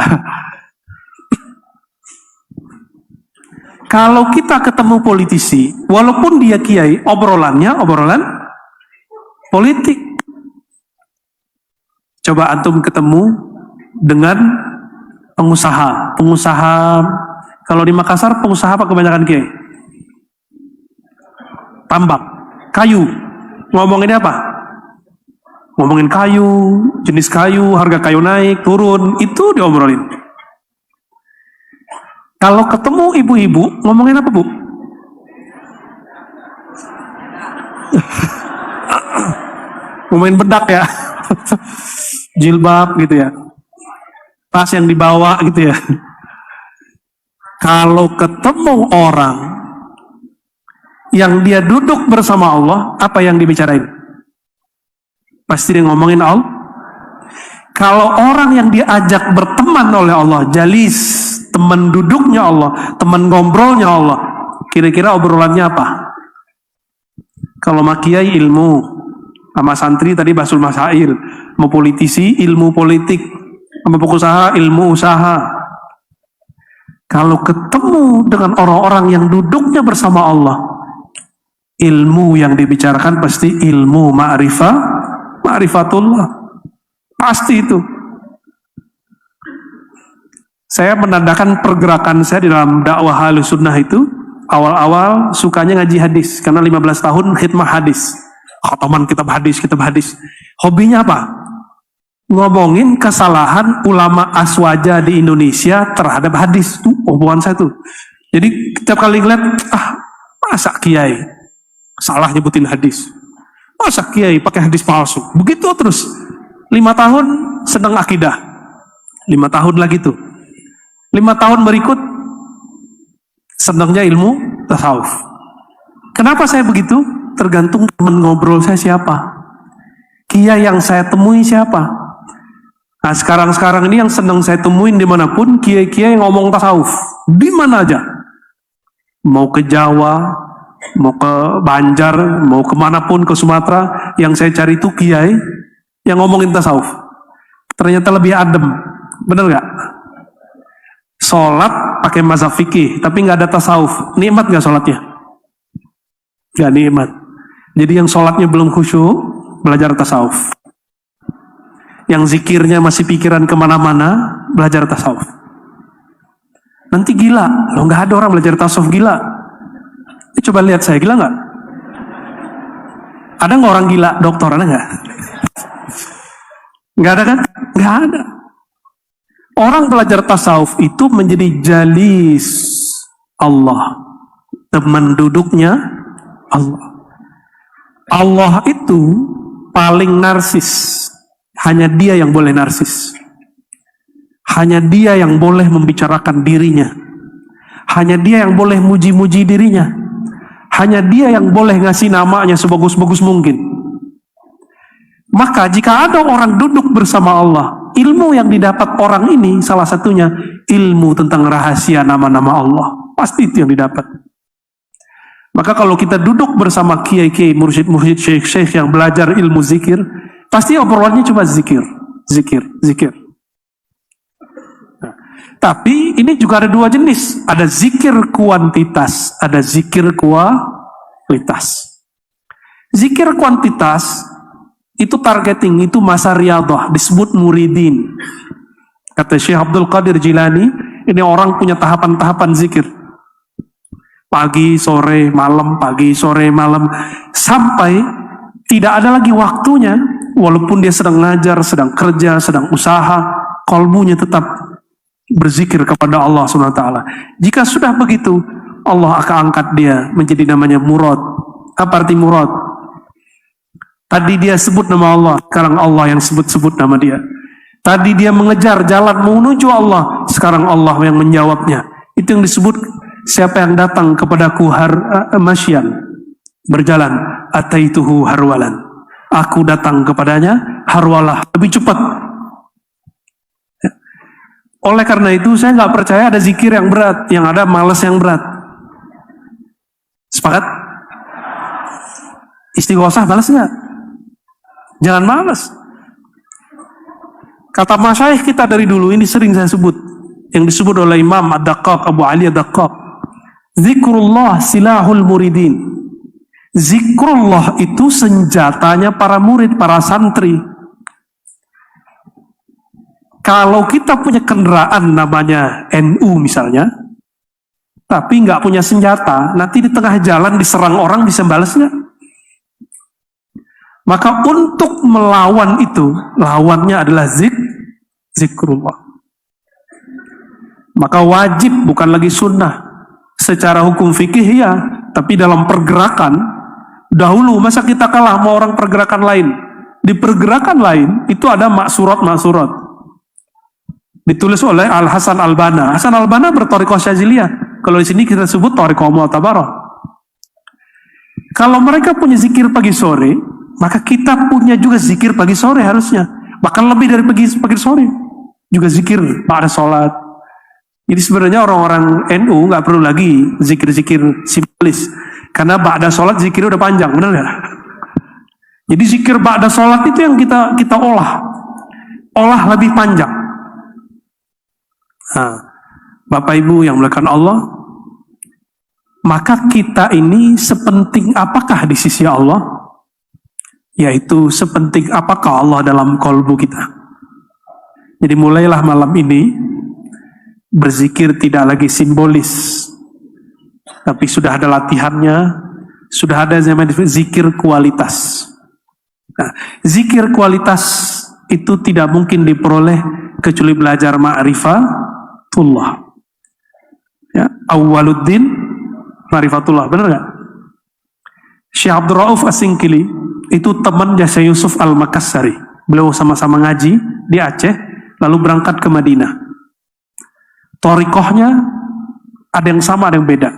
Kalau kita ketemu politisi, walaupun dia kiai, obrolan politik. Coba antum ketemu dengan pengusaha. Kalau di Makassar pengusaha apa kebanyakan kiai? Tambak, kayu. Ngomonginnya apa? Ngomongin kayu, jenis kayu, harga kayu naik, turun, itu diobrolin. Kalau ketemu ibu-ibu, ngomongin apa, Bu? Ngomongin bedak ya. Jilbab gitu ya. Tas yang dibawa gitu ya. Kalau ketemu orang yang dia duduk bersama Allah, apa yang dibicarain? Pasti dia ngomongin Allah. Kalau orang yang diajak berteman oleh Allah, jalis, teman duduknya Allah, teman ngobrolnya Allah, kira-kira obrolannya apa? Kalau makiai ilmu, sama santri tadi bahsul masail, mau politisi ilmu politik, sama pengusaha ilmu usaha. Kalau ketemu dengan orang-orang yang duduknya bersama Allah, ilmu yang dibicarakan pasti ilmu ma'rifatullah. Pasti itu. Saya menandakan pergerakan saya di dalam dakwah Ahlussunnah itu, awal-awal sukanya ngaji hadis, karena 15 tahun khidmah hadis. Khataman kitab hadis. Hobinya apa? Ngomongin kesalahan ulama aswaja di Indonesia terhadap hadis. Tuh, hubungan saya tuh. Jadi setiap kali ngeliat, masa kiai salah nyebutin hadis? Masa kiai pakai hadis palsu? Begitu terus. 5 tahun sedang akidah. 5 tahun lagi tuh. 5 tahun berikut senangnya ilmu tasawuf. Kenapa saya begitu? Tergantung teman ngobrol saya siapa. Kiai yang saya temui siapa. Nah sekarang ini yang senang saya temuin dimanapun, kiai-kiai ngomong tasawuf. Di mana aja. Mau ke Jawa, mau ke Banjar, mau kemanapun, ke Sumatera, yang saya cari itu kiai yang ngomongin tasawuf. Ternyata lebih adem. Bener gak? Sholat pakai mazhab fikih, tapi nggak ada tasawuf. Nikmat nggak sholatnya? Nggak nikmat. Jadi yang sholatnya belum khusyuk, belajar tasawuf. Yang zikirnya masih pikiran kemana-mana, belajar tasawuf. Nanti gila. Loh nggak ada orang belajar tasawuf gila. Coba lihat saya, gila nggak? Ada nggak orang gila? Dokter, ada nggak? Nggak ada kan? Nggak ada. Orang belajar tasawuf itu menjadi jalis Allah, teman duduknya Allah. Allah itu paling narsis. Hanya dia yang boleh narsis. Hanya dia yang boleh membicarakan dirinya. Hanya dia yang boleh muji-muji dirinya. Hanya dia yang boleh ngasih namanya sebagus-bagus mungkin. Maka jika ada orang duduk bersama Allah, ilmu yang didapat orang ini salah satunya ilmu tentang rahasia nama-nama Allah. Pasti itu yang didapat. Maka kalau kita duduk bersama kiai-kiai, mursyid-mursyid, syekh-syekh yang belajar ilmu zikir, pasti obrolannya cuma zikir. Nah, tapi ini juga ada dua jenis. Ada zikir kuantitas, ada zikir kualitas. Zikir kuantitas Itu targeting, itu masa riyadhah, disebut muridin. Kata Syekh Abdul Qadir Jilani, ini orang punya tahapan-tahapan zikir. Pagi, sore, malam, pagi, sore, malam. Sampai tidak ada lagi waktunya, walaupun dia sedang ngajar, sedang kerja, sedang usaha, kalbunya tetap berzikir kepada Allah SWT. Jika sudah begitu, Allah akan angkat dia menjadi namanya murad. Apa arti murad? Tadi dia sebut nama Allah, sekarang Allah yang sebut-sebut nama dia. Tadi dia mengejar jalan menuju Allah, sekarang Allah yang menjawabnya. Itu yang disebut siapa yang datang kepadaku masyan, berjalan, ataituhu harwalan. Aku datang kepadanya harwalah, lebih cepat. Oleh karena itu saya nggak percaya ada zikir yang berat, yang ada malas yang berat. Sepakat? Istighosah balas nggak? Jangan malas. Kata masyayikh kita dari dulu, ini sering saya sebut, yang disebut oleh Imam Ad-Daqqaq, Abu Ali Ad-Daqqaq, zikrullah silahul muridin. Zikrullah itu senjatanya para murid, para santri. Kalau kita punya kendaraan namanya NU misalnya, tapi nggak punya senjata, nanti di tengah jalan diserang orang, bisa balas nggak? Maka untuk melawan itu, lawannya adalah zikrullah. Maka wajib, bukan lagi sunnah. Secara hukum fikih ya, tapi dalam pergerakan, dahulu masa kita kalah sama orang pergerakan lain? Di pergerakan lain, itu ada maksurat. Ditulis oleh Al-Hasan Al-Banna. Hasan Al-Banna berthariqah Syadziliyah. Kalau di sini kita sebut thariqah Mu'tabarah. Kalau mereka punya zikir pagi sore, maka kita punya juga zikir pagi sore harusnya. Bahkan lebih dari pagi sore. Juga zikir pada sholat. Jadi sebenarnya orang-orang NU nggak perlu lagi zikir-zikir simbolis. Karena ba'da sholat zikir udah panjang, benar nggak? Jadi zikir ba'da sholat itu yang kita olah lebih panjang. Nah, Bapak Ibu yang dimuliakan Allah, maka kita ini sepenting apakah di sisi Allah? Yaitu sepenting apakah Allah dalam kolbu kita. Jadi mulailah malam ini berzikir tidak lagi simbolis, tapi sudah ada latihannya, sudah ada zaman zikir kualitas. Nah, zikir kualitas itu tidak mungkin diperoleh kecuali belajar ma'rifatullah. Ya, awwaluddin ma'rifatullah, benar nggak? Syekh Abdul Rauf As-Singkili itu temannya Syekh Yusuf Al-Makassari. Beliau sama-sama ngaji di Aceh, lalu berangkat ke Madinah. Thariqahnya ada yang sama, ada yang beda.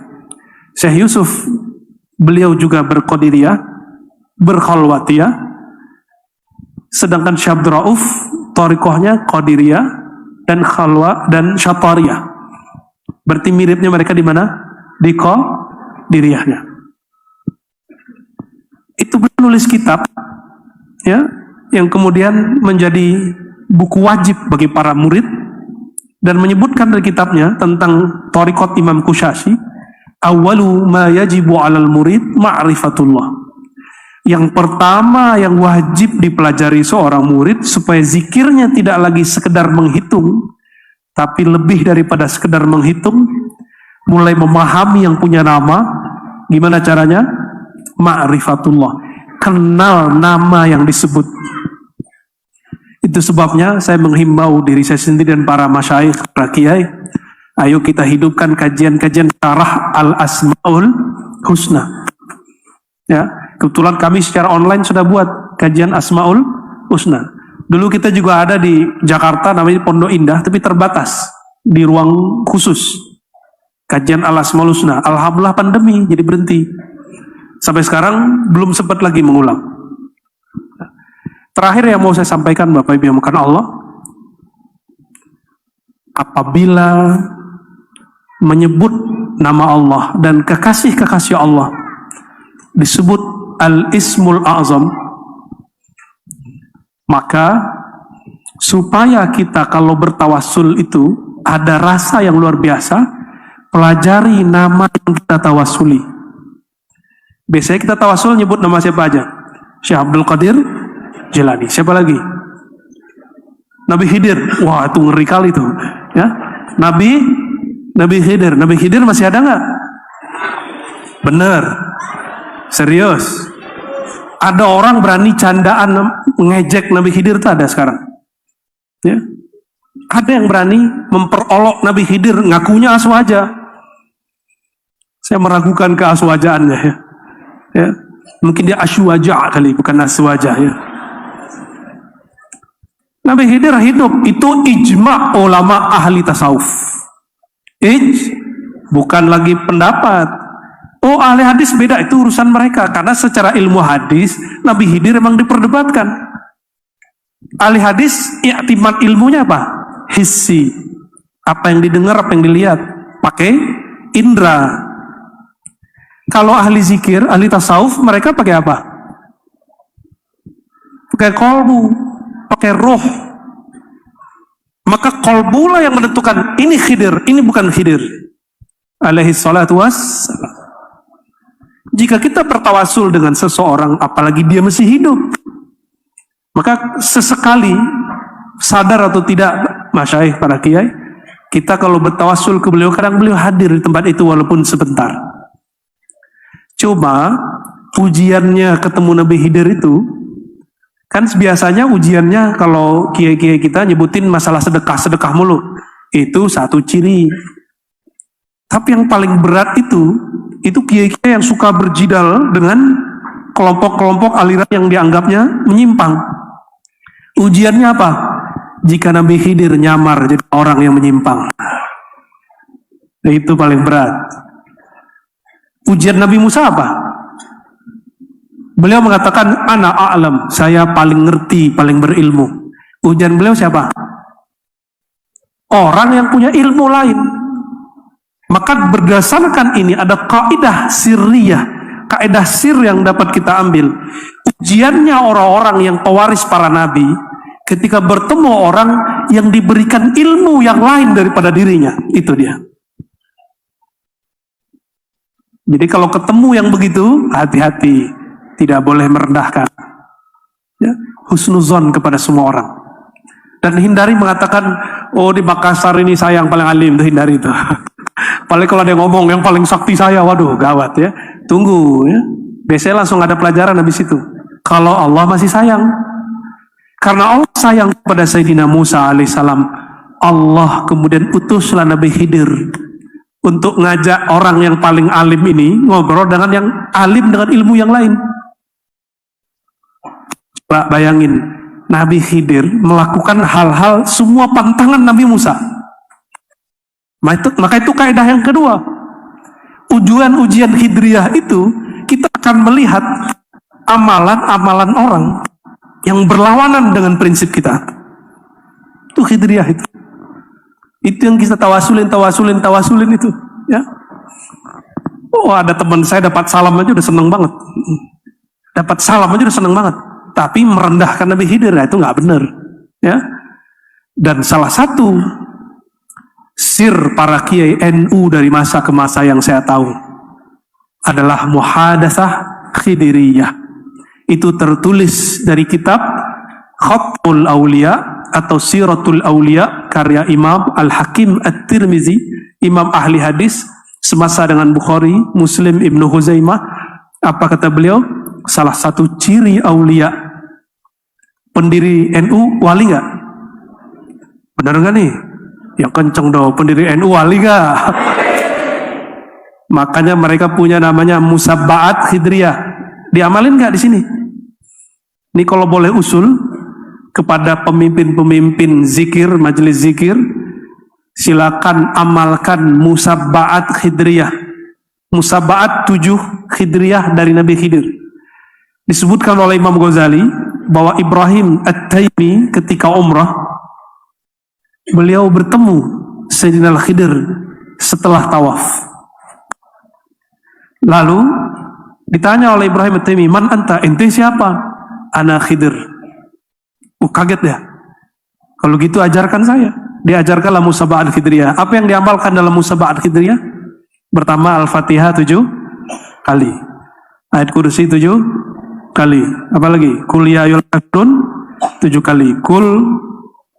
Syekh Yusuf, beliau juga berqadiriyah, berkhalwatiyah. Sedangkan Syekh Abdul Rauf, thariqahnya qadiriyah dan khalwa dan syatariyah. Berarti miripnya mereka di mana? Di qadiriyahnya. Itu menulis kitab, ya, yang kemudian menjadi buku wajib bagi para murid, dan menyebutkan dari kitabnya tentang thariqat Imam Kushashi, awwalu ma yajibu 'alal murid ma'rifatullah. Yang pertama yang wajib dipelajari seorang murid supaya zikirnya tidak lagi sekedar menghitung, tapi lebih daripada sekedar menghitung, mulai memahami yang punya nama. Gimana caranya? Ma'rifatullah, kenal nama yang disebut. Itu sebabnya saya menghimbau diri saya sendiri dan para masyayikh, para kiai, ayo kita hidupkan kajian-kajian syarah Al-Asmaul Husna. Ya, kebetulan kami secara online sudah buat kajian Asmaul Husna. Dulu kita juga ada di Jakarta, namanya Pondok Indah, tapi terbatas di ruang khusus kajian Al-Asmaul Husna. Alhamdulillah pandemi jadi berhenti. Sampai sekarang belum sempat lagi mengulang. Terakhir yang mau saya sampaikan, Bapak Ibu yang dimuliakan Allah, apabila menyebut nama Allah dan kekasih-kekasih Allah disebut Al-Ismul A'zam, maka supaya kita kalau bertawassul itu ada rasa yang luar biasa, pelajari nama yang kita tawasuli. Biasanya kita tawasul nyebut nama siapa aja? Syekh Abdul Qadir Jilani. Siapa lagi? Nabi Khidir. Wah, itu ngeri kali tuh. Ya, Nabi Khidir. Nabi Khidir masih ada nggak? Bener. Serius. Ada orang berani candaan ngejek Nabi Khidir tuh ada sekarang. Ya. Ada yang berani memperolok Nabi Khidir, ngakunya aswaja. Saya meragukan keaswajaannya ya. Ya. Mungkin dia aswaja kali, bukan aswaja ya. Nabi Khidir hidup, itu ijma ulama ahli tasawuf. Bukan lagi pendapat. Oh, ahli hadis beda, itu urusan mereka. Karena secara ilmu hadis, Nabi Khidir memang diperdebatkan. Ahli hadis, i'timad ilmunya apa? Hissi. Apa yang didengar, apa yang dilihat. Pakai indra. Kalau ahli zikir, ahli tasawuf, mereka pakai apa? Pakai kolbu, pakai roh. Maka kolbulah yang menentukan, ini Khidir, ini bukan Khidir. Alaihi salatu wassalam. Jika kita bertawasul dengan seseorang, apalagi dia masih hidup, maka sesekali, sadar atau tidak, masyayikh, para kiai, kita kalau bertawasul ke beliau, kadang beliau hadir di tempat itu walaupun sebentar. Coba ujiannya ketemu Nabi Khidir itu, kan biasanya ujiannya kalau kiai-kiai kita nyebutin masalah sedekah mulu, itu satu ciri. Tapi yang paling berat itu kiai-kiai yang suka berjidal dengan kelompok-kelompok aliran yang dianggapnya menyimpang. Ujiannya apa? Jika Nabi Khidir nyamar jadi orang yang menyimpang, itu paling berat. Ujian Nabi Musa apa? Beliau mengatakan, ana a'lam, saya paling ngerti, paling berilmu. Ujian beliau siapa? Orang yang punya ilmu lain. Maka berdasarkan ini ada kaidah sirriyah, kaidah sir yang dapat kita ambil. Ujiannya orang-orang yang pewaris para nabi, ketika bertemu orang yang diberikan ilmu yang lain daripada dirinya, itu dia. Jadi kalau ketemu yang begitu, hati-hati, tidak boleh merendahkan. Ya, husnuzon kepada semua orang. Dan hindari mengatakan, oh di Makassar ini saya yang paling alim, itu hindari itu. Paling kalau ada yang ngomong yang paling sakti saya, waduh gawat ya. Tunggu ya. Biasanya langsung ada pelajaran habis itu. Kalau Allah masih sayang. Karena Allah sayang kepada Sayyidina Musa alaihissalam, Allah kemudian utuslah Nabi Khidir untuk ngajak orang yang paling alim ini ngobrol dengan yang alim dengan ilmu yang lain. Coba bayangin, Nabi Khidir melakukan hal-hal semua pantangan Nabi Musa. Maka itu kaidah yang kedua. Ujian Khidriyah itu, kita akan melihat amalan-amalan orang yang berlawanan dengan prinsip kita. Itu Khidriyah itu. Itu yang kita tawasulin itu, ya. Oh, ada teman saya dapat salam aja udah seneng banget. Dapat salam aja udah seneng banget. Tapi merendahkan Nabi Khidir, itu nggak benar, ya. Dan salah satu sir para kiai NU dari masa ke masa yang saya tahu adalah muhadatsah Khidiriyah. Itu tertulis dari kitab Khatul Aulia atau Siratul Aulia karya Imam Al-Hakim At-Tirmizi, imam ahli hadis semasa dengan Bukhari, Muslim, Ibnu Huzaimah. Apa kata beliau? Salah satu ciri aulia pendiri NU wali nggak? Benar nggak nih? Yang kenceng dong, pendiri NU wali nggak? Makanya mereka punya namanya Musabbaat Khidriyah. Diamalin nggak di sini? Ini kalau boleh usul kepada pemimpin-pemimpin zikir, majelis zikir, silakan amalkan Musabbaat Khidriyah. Musabbaat 7 Khidriyah dari Nabi Khidir. Disebutkan oleh Imam Ghazali bahwa Ibrahim At-Taimi ketika umrah, beliau bertemu Sayyidina Khidir setelah tawaf. Lalu ditanya oleh Ibrahim At-Taimi, "Man anta? Ente siapa?" "Ana Khidir." Kaget ya. Kalau gitu ajarkan saya. Diajarkanlah Musabbaat Khidriyah. Apa yang diamalkan dalam Musabbaat Khidriyah? Pertama, Al-Fatihah 7 kali. Ayat Kursi 7 kali. Apa lagi? Qul ya ayyuhal kafirun 7 kali. Qul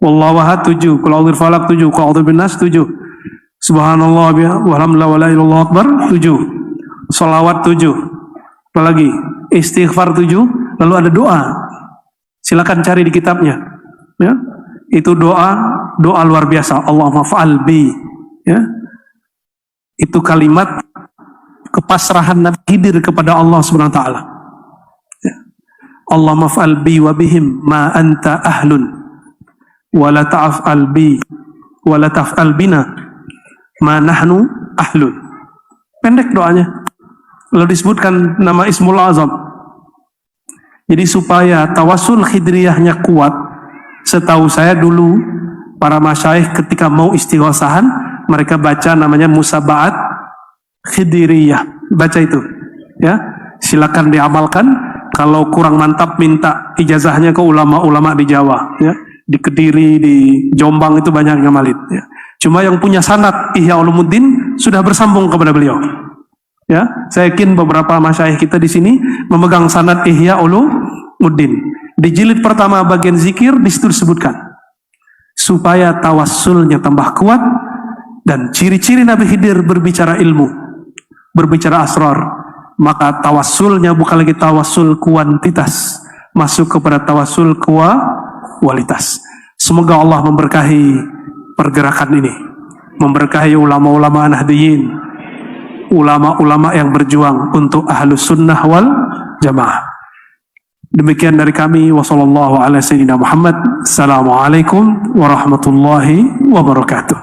wallahu ahad 7. Qul a'udzu falaq 7. Qul a'udzu binnas 7. Subhanallah walhamdulillah wala ilaha illallah akbar 7. Shalawat 7. Apa lagi? Istighfar 7. Lalu ada doa. Silakan cari di kitabnya. Ya. Itu doa luar biasa. Allahumma fa'al bi. Ya. Itu kalimat kepasrahan Nabi Khidir kepada Allah Subhanahu wa taala. Ya. Allahumma fa'al bi wa bihim ma anta ahlun wa la ta'fal bi wa la taf'al bina ma nahnu ahlun. Pendek doanya. Lalu disebutkan nama Ismul Azam. Jadi supaya tawasul khidriyahnya kuat, setahu saya dulu para masyayikh ketika mau istighosahan, mereka baca namanya Musabaat Khidriyah. Baca itu. Ya. Silakan diamalkan. Kalau kurang mantap minta ijazahnya ke ulama-ulama di Jawa, ya. Di Kediri, di Jombang itu banyak yang ngamalin, ya. Cuma yang punya sanad Ihya Ulumuddin sudah bersambung kepada beliau. Ya, saya yakin beberapa masyayikh kita di sini memegang sanad Ihya Ulumuddin. Di jilid pertama bagian zikir di situ disebutkan supaya tawassulnya tambah kuat dan ciri-ciri Nabi Khidir berbicara ilmu, berbicara asrar, maka tawassulnya bukan lagi tawassul kuantitas, masuk kepada tawassul kualitas. Semoga Allah memberkahi pergerakan ini, memberkahi ulama-ulama Nahdliyin, ulama-ulama yang berjuang untuk ahlus sunnah wal jamaah. Demikian dari kami. Wassallallahu ala sayyidina Muhammad. Assalamualaikum warahmatullahi wabarakatuh.